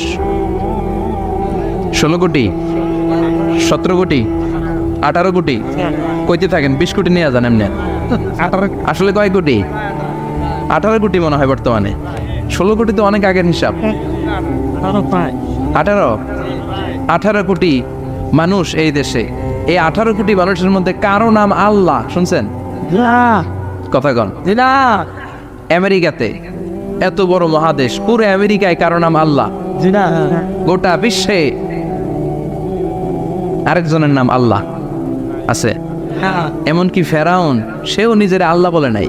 16 কোটি, 17 কোটি, 18 কোটি? কইতে থাকেন 20 কোটি নিয়ে যান এমনি। আসলে কয় কোটি? 18 কোটি মনে হয় বর্তমানে। 16 কোটি তো অনেক আগের হিসাব। 18 কোটি মানুষ এই দেশে। এই 18 কোটি মানুষের মধ্যে কারো নাম আল্লাহ শুনছেন? কথা কন। আমেরিকাতে এত বড় মহাদেশ, পুরো আমেরিকায় কারো নাম আল্লাহ, গোটা বিশ্বে আরেকজনের নাম আল্লাহ আছে। এমনকি ফেরাউন, সেও নিজের আল্লাহ বলে নাই।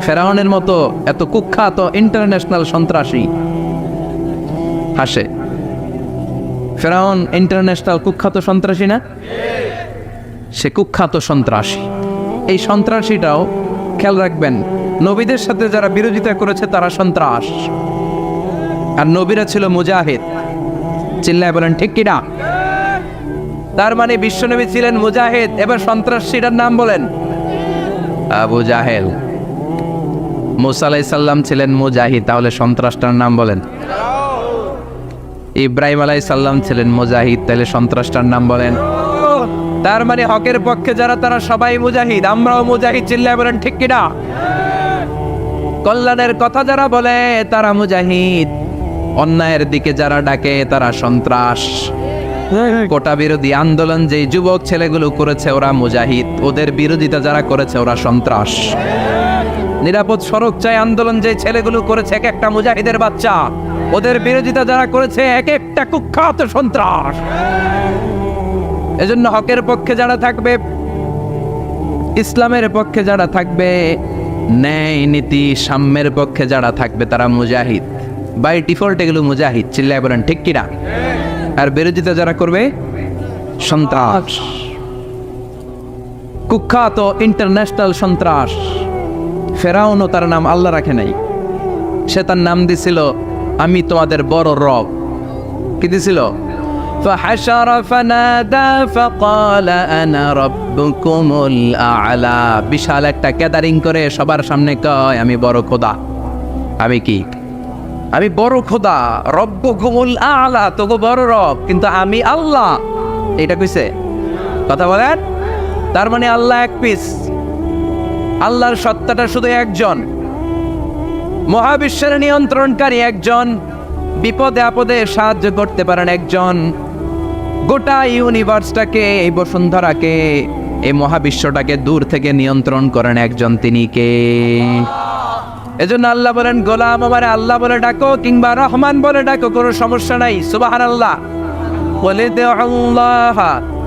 ফেরাউনের মতো এত কুখ্যাত ইন্টারন্যাশনাল সন্ত্রাসী আসে। ফেরাউন ইন্টারন্যাশনাল কুখ্যাত সন্ত্রাসী না? সে কুখ্যাত সন্ত্রাসী। এই সন্ত্রাসীটাও খেয়াল রাখবেন, নবীদের সাথে যারা বিরোধিতা করেছে তারা সন্ত্রাস, আর নবীরা ছিল মুজাহিদ। চিল্লায় বলেন ঠিক কিনা? তার মানে বিশ্বনবী ছিলেন মুজাহিদ। এবার সন্ত্রাসীটার নাম বলেন, আবু জাহেল। মুসা আলাইহিস সালাম ছিলেন মুজাহিদ, তাহলে সন্ত্রাসটার নাম বলেন। ইব্রাহিম আলাইহিস সালাম ছিলেন মুজাহিদ, তাহলে সন্ত্রাসটার নাম বলেন। তার মানে হকের পক্ষে যারা তারা সবাই মুজাহিদ, আমরাও মুজাহিদ। চিল্লায় বলেন ঠিক কিনা? কল্যাণের কথা যারা বলে তারা মুজাহিদ, অন্যায়ের দিকে যারা ডাকে তারা সন্ত্রাস। কোটা বিরোধী আন্দোলন যে যুবক ছেলেগুলো করেছে ওরা মুজাহিদ, ওদের বিরোধিতা যারা করেছে ওরা সন্ত্রাস। নিরাপদ সড়ক চাই আন্দোলন যে ছেলেগুলো করেছে এক একটা মুজাহিদের বাচ্চা, ওদের বিরোধিতা যারা করেছে এক একটা কুখ্যাত সন্ত্রাস। এজন্য হকের পক্ষে যারা থাকবে, ইসলামের পক্ষে যারা থাকবে, ন্যায় নীতি সাম্যের পক্ষে যারা থাকবে তারা মুজাহিদ। বাই ডিফল্ট এগুলো মুজাহিদ। চিল্লায় বলেন ঠিক কিনা? আর বিরোধিতা যারা করবে সন্ত্রাস, কুখ্যাত ইন্টারন্যাশনাল সন্ত্রাস। ফেরাউনও তার নাম আল্লাহ রাখে নাই, সে তার নাম দিছিল আমি তোমাদের বড় রব। কি দিছিল? فحشر فنادى فقال انا ربكم الاعلى। বিশাল একটা গ্যাদারিং করে সবার সামনে কয় আমি বড় খোদা। আমি কি? আমি বড় খোদা, রব্বুকুমুল আ'লা, তোগো বড় রব, কিন্তু আমি আল্লাহ। এটা কইছে? কথা বলেন। তার মানে আল্লাহ এক পিস, আল্লাহর সত্তাটা শুধু একজন, মহাবিশ্বের নিয়ন্ত্রণকারী একজন, বিপদে আপদে সাহায্য করতে পারেন একজন, গোটা ইউনিভার্সটাকে, এই বসুন্ধরাকে, এই মহাবিশ্বটাকে দূর থেকে নিয়ন্ত্রণ করেন একজন, তিনি কে? এজন্য আল্লাহ বলেন, গোলাম আমারে আল্লাহ বলে ডাকো কিংবা রহমান বলে ডাকো, কোনো সমস্যা নাই। সুবহানাল্লাহ। বলে দে আল্লাহ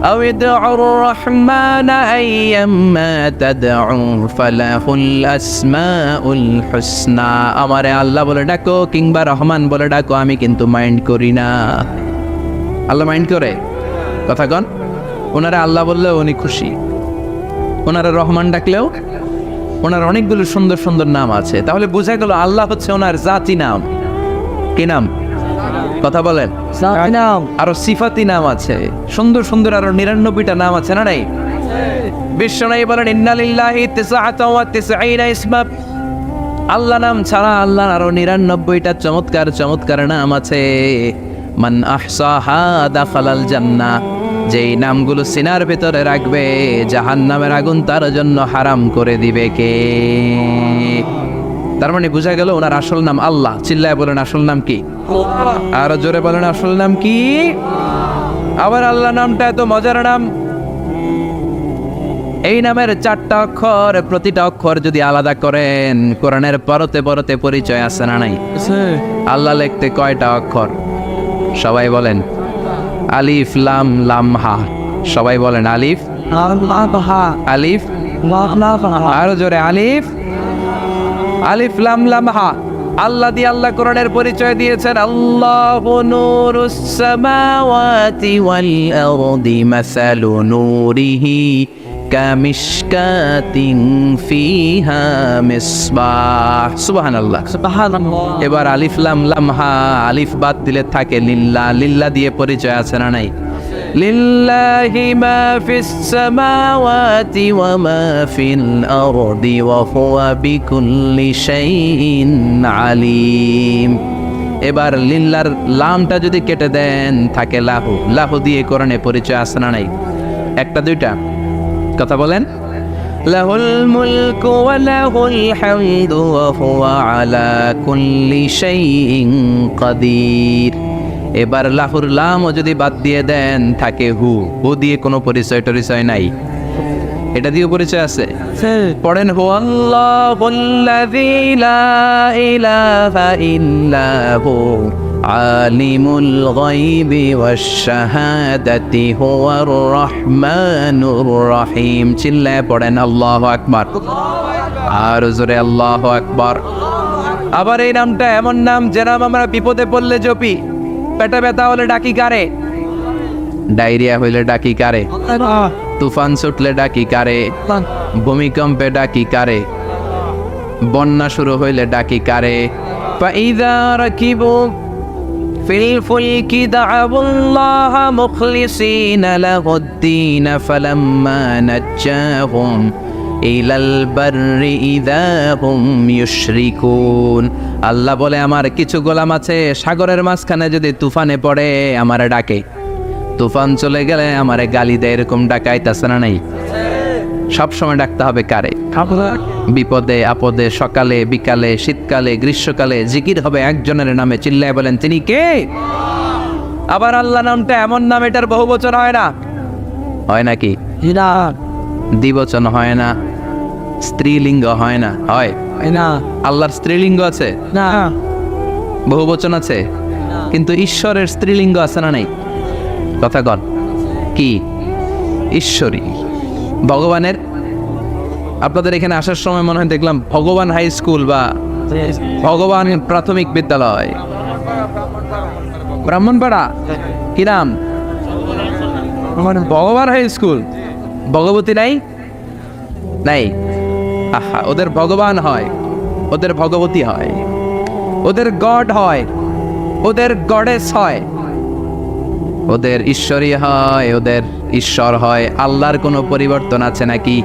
আও ইদউর রহমান আইয়াম্মা তাদউ ফালাহুল আসমাউল হুসনা। আমারে আল্লাহ বলে ডাকো কিংবা রহমান বলে ডাকো, আমি কিন্তু মাইন্ড করি না। আল্লাহ মাইন্ড করে? কথা কন। ওনারা আল্লাহ বললেও উনি খুশি, ওনারা রহমান ডাকলেও ওনার অনেকগুলো সুন্দর সুন্দর নাম আছে। তাহলে বোঝা গেল আল্লাহ হচ্ছে ওনার জাতি নাম। কি নাম? কথা বলেন। আরো সিফাতি নাম আছে, সুন্দর সুন্দর আরো 99টা নাম আছে না নাই? বিশ্বনবী বলেন ইন্না লিল্লাহি 99 ইসমা। আল্লাহ নাম ছাড়া আল্লাহর আরো 99টা চমৎকার চমৎকার নাম আছে। মান আহসাহা দাখালাল জান্নাহ। যেই নামগুলো সিনার ভেতরে রাখবে জাহান্নামের আগুন তার জন্য হারাম করে দিবে কে? তার মানে বোঝা গেল ওনার আসল নাম আল্লাহ। চিল্লায় বলেন আসল নাম কি? আরো জোরে বলেন আসল নাম কি? আবার আল্লাহ নামটা এত মজার নাম, এই নামের 4টা অক্ষর, প্রতিটা অক্ষর যদি আলাদা করেন কোরআনের পরতে পরতে পরিচয় আছে না নাই? আল্লাহ লিখতে কয়টা অক্ষর? সবাই বলেন। আলিফ লাম লাম হা। সবাই বলেন আলিফ আলিফ। আরো জোরে আলিফ আলিফ লাম লাম হা। আল্লাহ দিয়ে আল্লাহ কোরআনের পরিচয় দিয়েছেন, আল্লাহু নূরুস সামাওয়াতি ওয়াল আরদি মাসালু নূরিহি কামিশকাতিন ফিহা মিসবাহ। সুবহানাল্লাহ। এবার আলিফ লাম লাম হা, আলিফ বাদ দিলে থাকে লিল্লাহ। লিল্লাহ দিয়ে পরিচয় আছে না নাই? লিল্লাহি মা ফিস সামাওয়াতি ওয়া মা ফিল আরদি ওয়া হুয়া বিকুল্লি শাইইন আলিম। এবার লিল্লার লামটা যদি কেটে দেন থাকে লাহু। লাহু দিয়ে কোরআনে পরিচয় আছে না নাই? একটা দুইটা? কথা বলেন। লাহুল মুলকু ওয়া লাহুল হামদু ওয়া হুয়া আলা কুল্লি শাইইন কাদির। এবার লাহুর লামও যদি বাদ দিয়ে দেন থাকে হু। হু দিয়ে কোনো পরিচয় টরিচয় নাই। এটা দিয়ে পরিচয় আছে। পড়েন হুয়াল্লাহুল্লাযী লা ইলাহা ইল্লা হু আলিমুল গায়বি ওয়াশ শাহাদাতি হুয়ার রহমানুর রহিম। চিল্লায় পড়েন আল্লাহু আকবার, আর জোরে আল্লাহু আকবার। আবার এই নামটা এমন নাম যে নাম আমরা বিপদে পড়লে জপি। পেটে ব্যথা হলে ডাকি কারে? ডায়রিয়া হইলে ডাকি কারে? তুফান ছুটলে ডাকি কারে? ভূমিকম্পে ডাকি কারে? বন্যা শুরু হইলে ডাকি কারে? ফাইযা রাকিবু ফিল ফুলকি দা'উল্লাহা মুখলিসিনা লাহুদ-দীন ফালাম্মা নাজ্জাহুম ইলাল বাররি ইযা হুম ইউশরিকুন। আল্লাহ বলে আমার কিছু গোলাম আছে সাগরের মাঝখানে যদি তুফানে পড়ে আমারে ডাকে, তুফান চলে গেলে আমারে গালি দেয়, এরকম ডাকাইতাছে না নাই? সব সময় ডাকতে হবে কারে? বিপদে আপদে, সকালে বিকালে, শীতকালে গ্রীষ্মকালে জিকির হবে একজনের নামে। চিল্লায় বলেন তিনি কে? আবার আল্লাহ নামটা এমন নাম এটার বহুবচন হয় না, হয় নাকি? দ্বিবচন হয় না, স্ত্রীলিঙ্গ হয় না, হয় না? আল্লাহর স্ত্রীলিঙ্গ আছে না? বহুবচন আছে, কিন্তু ঈশ্বরের স্ত্রীলিঙ্গ আছে না নাই? কথা কন কি? ঈশ্বরী। ভগবানের, আপনাদের এখানে আসার সময় মনে হয় দেখলাম ভগবান হাই স্কুল বা ভগবান প্রাথমিক বিদ্যালয়, ব্রাহ্মণপাড়া, কি নাম? ভগবান হাই স্কুল। ভগবতী নাই? নাই। আহা, ওদের ভগবান হয়, ওদের ভগবতী হয়, ওদের গড হয়, ওদের গডেস হয়, ওদের ঈশ্বরী হয়, ওদের ঈশ্বর হয়। আল্লাহর কোনো পরিবর্তন আছে নাকি?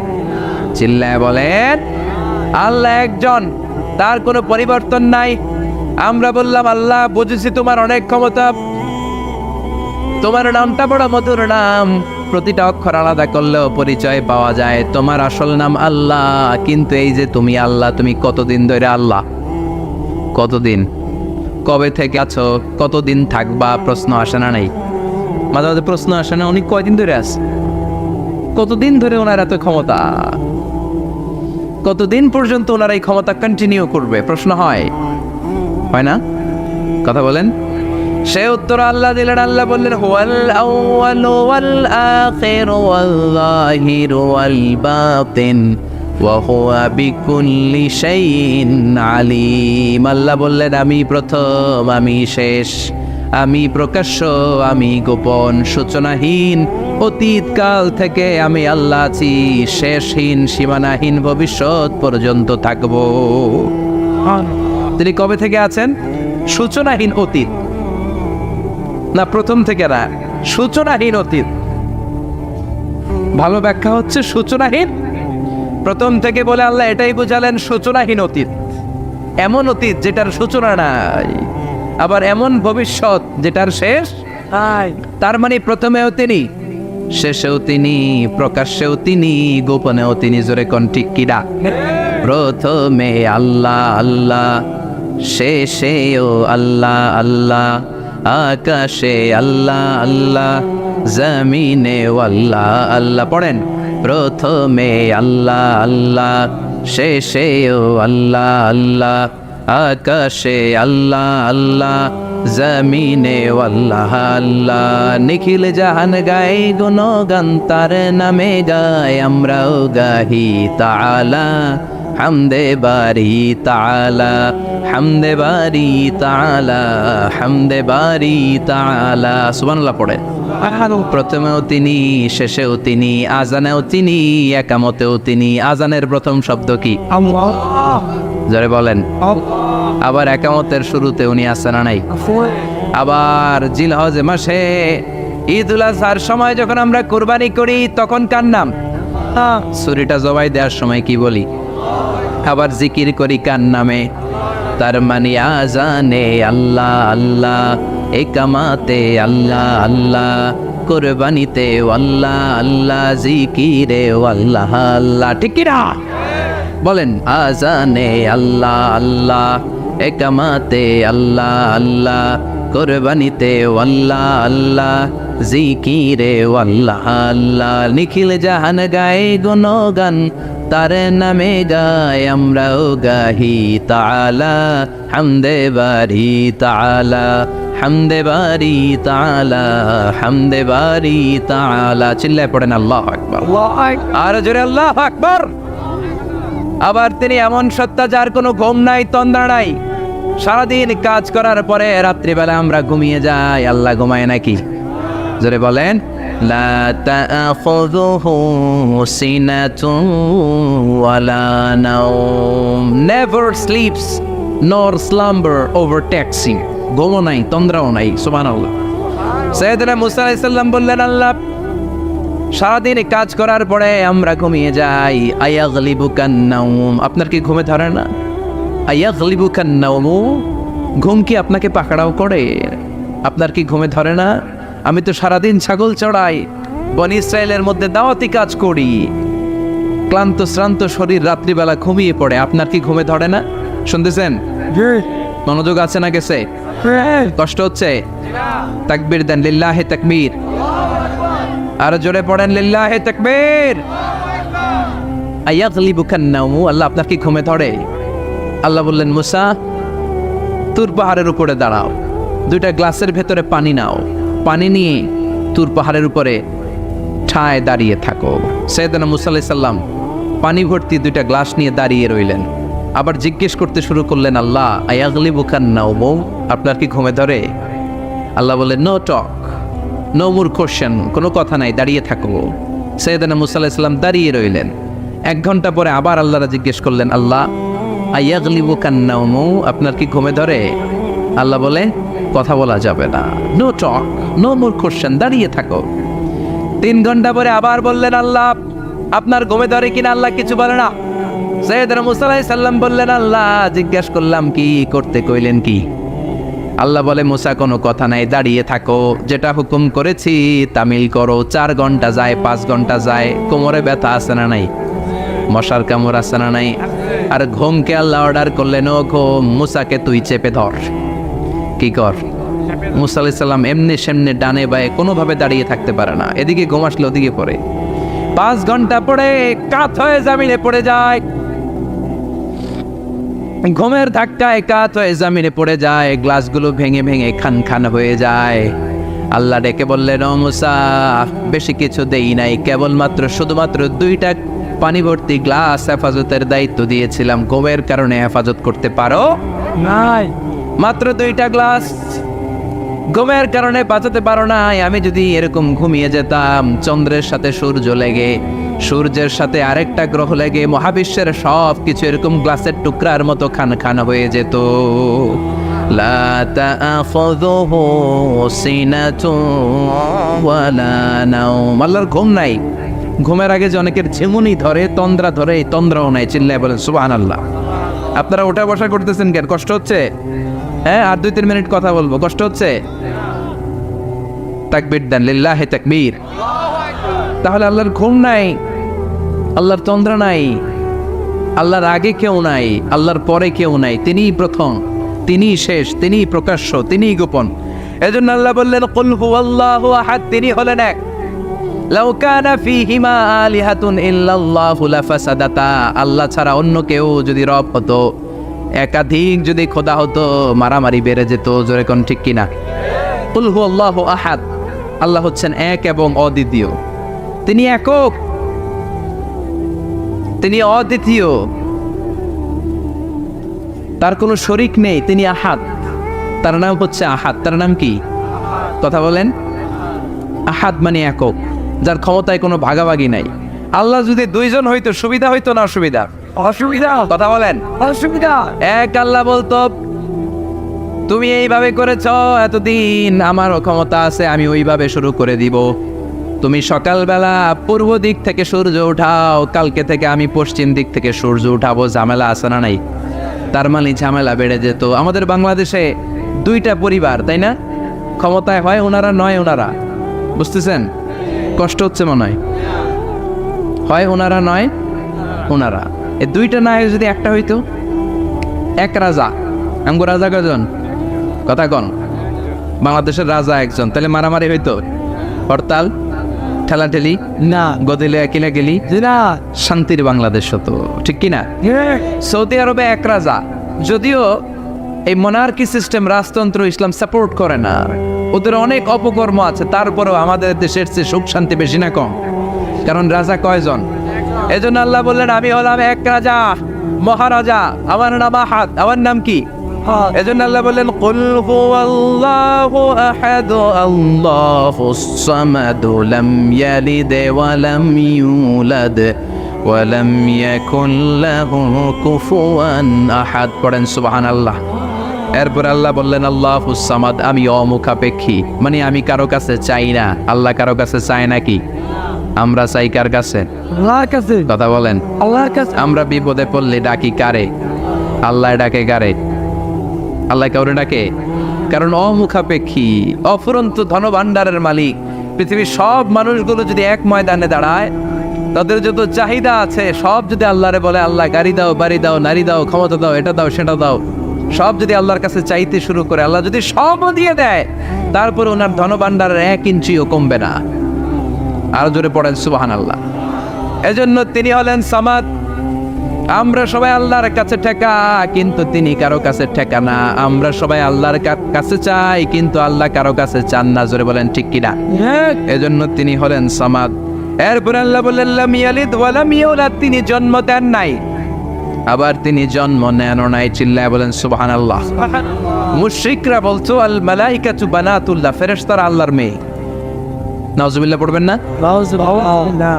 চিল্লায় বলেন আল্লাহ একজন, তার কোনো পরিবর্তন নাই। আমরা বললাম আল্লাহ বুঝেছি তোমার অনেক ক্ষমতা, তোমার নামটা বড় মধুর নাম, প্রতিটা অক্ষর আলাদা করলেও পরিচয় পাওয়া যায়। তোমার আসল নাম আল্লাহ, কিন্তু এই যে তুমি আল্লাহ, তুমি কতদিন ধরে আল্লাহ? কতদিন? কবে থেকে আছো? কতদিন থাকবা? প্রশ্ন আসে না নাই? মাঝে মাঝে প্রশ্ন আসে না, উনি কয়দিন ধরে আছে? কতদিন ধরে ওনার এত ক্ষমতা? কতদিন পর্যন্ত ওনার এই ক্ষমতা কন্টিনিউ করবে? প্রশ্ন হয় না? কথা বলেন। সে উত্তর আল্লাহ দিলেন। আল্লাহ বললেন হুয়াল আউয়ালু ওয়াল আখিরু ওয়াল যাহিরু ওয়াল বাতিন ওয়া হুয়া বিকুল্লি শাইইন আলিম। আল্লাহ বললেন আমি প্রথম, আমি শেষ, আমি প্রকাশ্য, আমি গোপন, সূচনাহীন, অতীতকাল থেকে আমি আল্লাহ আছি, শেষহীন, সীমানাহীন, ভবিষ্যৎ পর্যন্ত থাকবো। তিনি কবে থেকে আছেন? সূচনাহীন অতীত না, প্রথম থেকে না, সূচনাহীন অতীত। ভালো ব্যাখ্যা হচ্ছে সূচনাহীন। প্রথম থেকে বলে আল্লাহ এটাই বোঝালেন সূচনাহীন অতীত, এমন অতীত যেটার সূচনা নাই, আবার এমন ভবিষ্যৎ যেটার শেষ নাই। তার মানে প্রথমেও তিনি, শেষেও তিনি, প্রকাশ্যেও তিনি, গোপনেও তিনি। জোরে কোন ঠিক কিনা? প্রথমে আল্লাহ আল্লাহ, শেষেও আল্লাহ আল্লাহ, আকাশে আল্লাহ আল্লাহ, জমিনে আল্লাহ আল্লাহ। পড়েন প্রথমে আল্লাহ আল্লাহ, শেষেও আল্লাহ আল্লাহ, আকাশে আল্লাহ আল্লাহ, জমিনে আল্লাহ আল্লাহ। নিখিল জাহান গায় গুণগান তার নামে গায়, আমরাও গাহি তাআলা হামদে বারি তাআলা, হামদে বারি তাআলা, হামদে বারি তাআলা। সুবহানাল্লাহ পড়ে। প্রথমেও তিনি, শেষেও তিনি, আজানেও তিনি, একামতেও তিনি। আজানের প্রথম শব্দ কি? আল্লাহ। জোরে বলেন। আবার একামতের শুরুতে উনি আছেন না নাই? আবার জিলহজ মাসে ঈদুল আজহার সময় যখন আমরা কুরবানি করি তখন কার নাম? ছুরিটা জবাই দেওয়ার সময় কি বলি? আবার জিকির করি কার নামে? তার মানে আজানে আল্লাহ আল্লাহ, একামাতে আল্লাহ আল্লাহ, কুরবানিতে আল্লাহ আল্লাহ, জিকিরে আল্লাহ আল্লাহ। ঠিক কি না? বলেন আজানে আল্লাহ আল্লাহ, একামাতে আল্লাহ আল্লাহ, কোরবানিতে আল্লাহ আল্লাহ জিকিরে আল্লাহ আল্লাহ নিখিল জাহান গায়ে গুণগান তার নামে গায় আমরাও গাহি তাআলা হামদে বারি তাআলা হামদে বারি তাআলা হামদে বারি তাআলা চিল্লায় পড়েন আল্লাহু আকবার আর জোরে আল্লাহু আকবার। আবার তিনি এমন সত্তা যার কোনো ঘুম নাই তন্দ্রা নাই, সারাদিন কাজ করার পরে রাত্রিবেলা আমরা ঘুমিয়ে যাই, আল্লাহ ঘুমায় নাকি? জোরে বলেন লা তাআখুযুহু সিনাতুন ওয়ালা নাওম, নেভার স্লিপস নর স্লাম্বার ওভারটেকস হিম, ঘুমও নাই তন্দ্রাও নাই। সুবহানাল্লাহ। সাইয়েদনা মুসা আলাইহিস সালাম বললেন, আল্লাহ সারাদিন কাজ করার পরে আমরা ঘুমিয়ে যাই, আয়াগলিবুকান নাওম, আপনার কি ঘুমে ধরে না? আয়াগলিবুকান নাওম, ঘুম কি আপনাকে পাকড়াও করে? আপনার কি ঘুমে ধরে না? আমি তো সারাদিন ছাগল চড়াই, বনি ইসরায়েলের মধ্যে দাওয়াতি কাজ করি, ক্লান্ত শ্রান্ত শরীর রাত্রিবেলা ঘুমিয়ে পড়ে, আপনার কি ঘুমে ধরে না? শুনতেছেন? মনোযোগ আছে না গেছে? কষ্ট হচ্ছে? তাকবীর দেন, লিল্লাহি তাকবীর। আর জোরে পড়েন লিল্লাহি তাকবীর। আয়াগলিবুকান নাওম, আল্লাহ আপনার কি ঘুমে ধরে? আল্লাহ বললেন, মুসা তুর পাহাড়ের উপরে দাঁড়াও, দুইটা গ্লাসের ভেতরে পানি নাও, পানি নিয়ে তুর পাহাড়ের উপরে ঠায় দাঁড়িয়ে থাকো। সাইয়েদনা মুসা আলাইহিস সালাম পানি ভর্তি দুইটা গ্লাস নিয়ে দাঁড়িয়ে রইলেন। আবার জিজ্ঞেস করতে শুরু করলেন, আল্লাহ আয়াগলিবুকান নাওম, আপনার কি ঘুমে ধরে? আল্লাহ বললেন, no talk, no more question, কোনো কথা নাই, দাঁড়িয়ে থাকো। সাইয়েদনা মুসা আলাইহিস সালাম দাঁড়িয়ে রইলেন। 1 ঘন্টা পরে আবার আল্লাহরা জিজ্ঞেস করলেন, আল্লাহ আয়াগলিবুকান নাওম, আপনার কি ঘুমে ধরে? আল্লাহ বলে, কথা বলা যাবে না, no talk, no more question, দাঁড়িয়ে থাকো। 3 ঘন্টা পরে আবার বললেন, আল্লাহ আপনার ঘুমে ধরে কিনা? আল্লাহ কিছু বলে না। সাইয়েদনা মুসা আলাইহিস সালাম বললেন, আল্লাহ জিজ্ঞেস করলাম কি করতে কইলেন কি? আল্লাহ বলে, মুসা কোনো কথা নাই, দাঁড়িয়ে থাকো, যেটা হুকুম করেছি তামিল করো। 4 ঘন্টা যায়, 5 ঘন্টা যায়, কোমরে ব্যথা আছে না নাই? মশার কামড় আছে না নাই? আর ঘুমকে আল্লাহ অর্ডার করলেন, ও ঘুম, মুসাকে তুই চেপে ধর। কি কর? মুসা আলাইহিস সালাম এমনি সেমনি ডানে বায়ে কোনোভাবে দাঁড়িয়ে থাকতে পারে না, এদিকে ঘুম আসলে ওদিকে পড়ে। 5 ঘন্টা পরে কাত হয়ে জমিনে পড়ে যায়, ঘুমের ধাক্কায় কাত হয়ে জমিনে পড়ে যায়, গ্লাসগুলো ভেঙে ভেঙে খান খান হয়ে যায়। আল্লাহ ডেকে বললেন, ও মুসা বেশি কিছু দেই নাই, কেবলমাত্র শুধুমাত্র 2টা পানি ভর্তি গ্লাস হেফাজতের দায়িত্ব দিয়েছিলাম, ঘুমের কারণে হেফাজত করতে পারো নাই, মাত্র 2টা গ্লাস, ঘুমের কারণে বাঁচাতে পারো নাই। আমি যদি এরকম ঘুমিয়ে যেতাম, চন্দ্রের সাথে সূর্য লেগে, সূর্যের সাথে আরেকটা গ্রহ লেগে মহাবিশ্বের সব কিছু এরকম গ্লাসের টুকরার মতো খান খান হয়ে যেত। লা তাআখুযুহু সিনাতুন ওয়ালা নাওম, আল্লাহর ঘুম নাই। ঘুমের আগে যে অনেকের ঝিমুনি ধরে, তন্দ্রা ধরে, এই তন্দ্রাও নাই। চিল্লায় বলেন সুবহানাল্লাহ। আপনারা ওঠা বসা করতেছেন কেন? কষ্ট হচ্ছে? হ্যাঁ, আর 2-3 মিনিট কথা বলবো, কষ্ট হচ্ছে? তাকবীর দেন, লিল্লাহি তাকবীর। তাহলে আল্লাহর ঘুম নাই, আল্লাহর তন্দ্রা নাই, আল্লাহর আগে কেউ নাই, আল্লাহর পরে কেউ নাই, তিনিই প্রথম, তিনিই শেষ, তিনিই প্রকাশ্য, তিনিই গোপন। এজন্য আল্লাহ বললেন, কুল হুয়াল্লাহু আহাদ, তিনি হলেন এক। লাউ কানা ফীহিমা আলিহাতুন ইল্লাল্লাহু লাফাসাদাতা, আল্লাহ ছাড়া অন্য কেউ যদি রব হতো, একাধিক যদি খোদা হতো, মারামারি বেড়ে যেত। জোরে কোন ঠিক কিনা? কুল হুয়াল্লাহু আহাদ, আল্লাহ হচ্ছেন এক এবং অদ্বিতীয়, তিনি একক, তিনি অদ্বিতীয়, তার কোনো শরীক নেই, তিনি আহাদ, তার নাম হচ্ছে আহাদ। তার নাম কি? কথা বলেন। আহাদ মানে একক, যার ক্ষমতায় কোনো ভাগাভাগি নাই। আল্লাহ যদি 2 জন হইতো সুবিধা হইতো না অসুবিধা? অসুবিধা। কথা বলেন। অসুবিধা। এক আল্লাহ বলতো, তুমি এইভাবে করেছ এতদিন, আমারও ক্ষমতা আছে, আমি ওইভাবে শুরু করে দিব। তুমি সকালবেলা পূর্ব দিক থেকে সূর্য উঠাও, কালকে থেকে আমি পশ্চিম দিক থেকে সূর্য উঠাবো। ঝামেলা আছে না নাই? তার মানে ঝামেলা বেড়ে যেত। আমাদের বাংলাদেশে 2টা পরিবার, তাই না? ক্ষমতায় হয় ওনারা, নয় ওনারা। বুঝতেছেন? কষ্ট হচ্ছে মনে হয় ওনারা, নয় ওনারা। এই 2টা না হয় যদি একটা হইতো, এক রাজা। আমগো রাজা কজন? কথা কন। বাংলাদেশের রাজা একজন, তাহলে মারামারি হইতো, হরতাল, ঠেলাঠেলি,
না
গদিলে কিলা গেলি,
না
শান্তির বাংলাদেশ হতো, ঠিক কিনা? সৌদি আরবে এক রাজা, যদিও এই মনার্কি সিস্টেম, রাজতন্ত্র ইসলাম সাপোর্ট করে না, ওদের অনেক অপকর্ম আছে, তারপরেও আমাদের দেশের চেয়ে সুখ শান্তি বেশি না কম? কারণ রাজা কয়জন? এজন্য আল্লাহ বললেন আমি হলাম এক রাজা, মহারাজা, আমার নাম আহাদ। আমার নাম কি? এজন্য আল্লাহ বললেন কুল হুয়াল্লাহু আহাদ আল্লাহুস সামাদ লাম ইয়ালিদ ওয়া লাম ইউলাদ ওয়া লাম ইয়াকুল লাহু কুফুয়ান আহাদ। পড়েন সুবহানাল্লাহ। এরপর আল্লাহ বললেন আল্লাহুস সামাদ, আমি অমুখাপেক্ষী, মানে আমি কারো কাছে চাই না। আল্লাহ কারো কাছে চায় নাকি? আমরা চাই কার কাছে?
আল্লাহর কাছে।
কথা বলেন।
আল্লাহর কাছে।
আমরা বিপদে পড়লে ডাকি কারে? আল্লাহ ডাকে কারে? আল্লাহ কাউরে ডাকে? কারণ অমুখাপেক্ষী, অফুরন্ত ধনভাণ্ডারের মালিক। পৃথিবীর সব মানুষগুলো যদি এক ময়দানে দাঁড়ায়, তাদের যত চাহিদা আছে সব যদি আল্লাহরে বলে, আল্লাহ গাড়ি দাও, বাড়ি দাও, নারী দাও, ক্ষমতা দাও, এটা দাও, সেটা দাও, সব যদি আল্লাহর কাছে চাইতে শুরু করে, আল্লাহ যদি সবও দিয়ে দেয়, তারপরে ওনার ধনভাণ্ডারের 1 ইঞ্চিও কমবে না। আরো জোরে পড়েন সুবহানাল্লাহ। এজন্য তিনি হলেন সামাদ। আমরা সবাই আল্লাহর কাছে ঠেকা, কিন্তু তিনি কারো কাছে ঠেকা না। আমরা সবাই আল্লাহর কাছে চাই, কিন্তু আল্লাহ কারো কাছে চান না। জোরে বলেন ঠিক কিনা? এজন্য তিনি হলেন সামাদ। এরপর আল্লাহ বললেন লাম ইয়ালিদ ওয়া লাম ইউলাদ, তিনি জন্ম দেন নাই, আবার তিনি জন্ম নেনও নাই। চিল্লায় বলেন সুবহানাল্লাহ। মুশরিকরা বলতো আল মালাইকাতু বানাতুল্লাহ, ফেরেশতারা আল্লাহর মেয়ে। নাউজুবিল্লাহ পড়বেন না?
না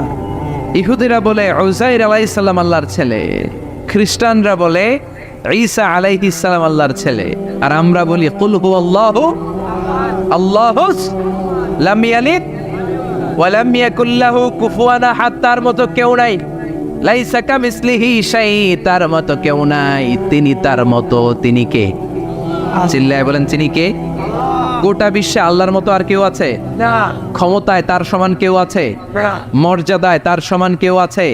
ইহুদিরা বলে উযাইর আলাইহিস সালাম আল্লাহর ছেলে, খ্রিস্টানরা বলে ঈসা আলাইহিস সালাম আল্লাহর ছেলে, আর আমরা বলি কুল হুয়াল্লাহু আল্লাহুস লাম ইয়ালিদ ওয়া লাম ইয়াকুল লাহু কুফুয়ান আহাদ। তার মতো কেউ নাই, লাইসা কামিসলিহি শাই, তার মতো কেউ নাই, তিনি তার মতো। তিনি কে? চিল্লায় বলেন তিনি কে? গোটা বিশ্বে আল্লাহর মতো আর কেউ আছে?
না
ক্ষমতায় তার সমান কেউ আছে? মর্যাদায় তার সমান কেউ আছে?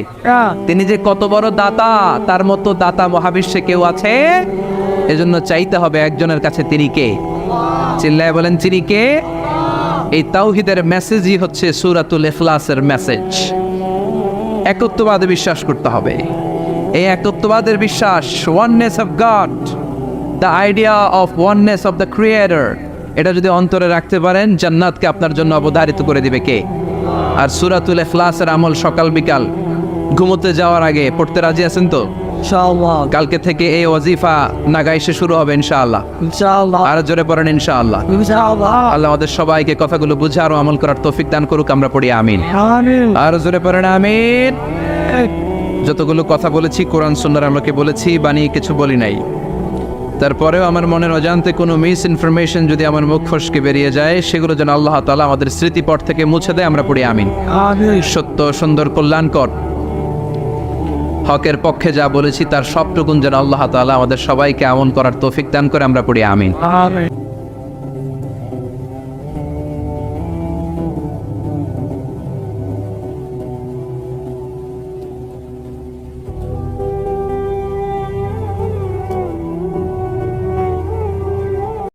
তিনি যে কত বড় দাতা, তার মতো দাতা মহাবিশ্বে কেউ আছে? এজন্য চাইতে হবে একজনের কাছে, তিনি কে? চিল্লায় বলেন তিনি কে? এই তাওহীদের মেসেজই হচ্ছে সূরাতুল ইখলাসের মেসেজ। একত্ববাদে বিশ্বাস করতে হবে। এই একত্ববাদের বিশ্বাস, oneness of god, the idea of oneness of the creator, এটা যদি অন্তরে রাখতে পারেন, জান্নাতকে আপনার জন্য অবধারিত করে দিবে কে? আর সূরাতুল ইখলাসের আমল সকাল বিকাল ঘুমোতে যাওয়ার আগে পড়তে রাজি আছেন তো?
ইনশাআল্লাহ।
কালকে থেকে এই ওয়াজিফা নাগাইশে শুরু হবে ইনশাআল্লাহ।
ইনশাআল্লাহ।
আর জোরে পড়েন ইনশাআল্লাহ।
ইনশাআল্লাহ।
আল্লাহ আমাদের সবাইকে কথাগুলো বুঝে আরো আমল করার তৌফিক দান করুক। আমরা পড়ি আমিন।
আমিন।
আর জোরে পড়েন আমিন। যতগুলো কথা বলেছি কোরআন সুন্নাহর আমলকে বলেছি, বানিয়ে কিছু বলি নাই। তারপরেও আমার মনের অজান্তে কোনো মিস ইনফরমেশন যদি আমার মুখ ফসকে বেরিয়ে যায়, সেগুলো যেন আল্লাহ তাআলা আমাদের স্মৃতিপট থেকে মুছে দেয়। আমরা পড়ি আমিন।
আমিন।
সত্য, সুন্দর, কল্যাণকর, হকের পক্ষে যা বলেছি তার সবটুকুন যেন আল্লাহ তাআলা আমাদের সবাইকে আমল করার তৌফিক দান করে। আমরা পড়ি আমিন।
আমিন।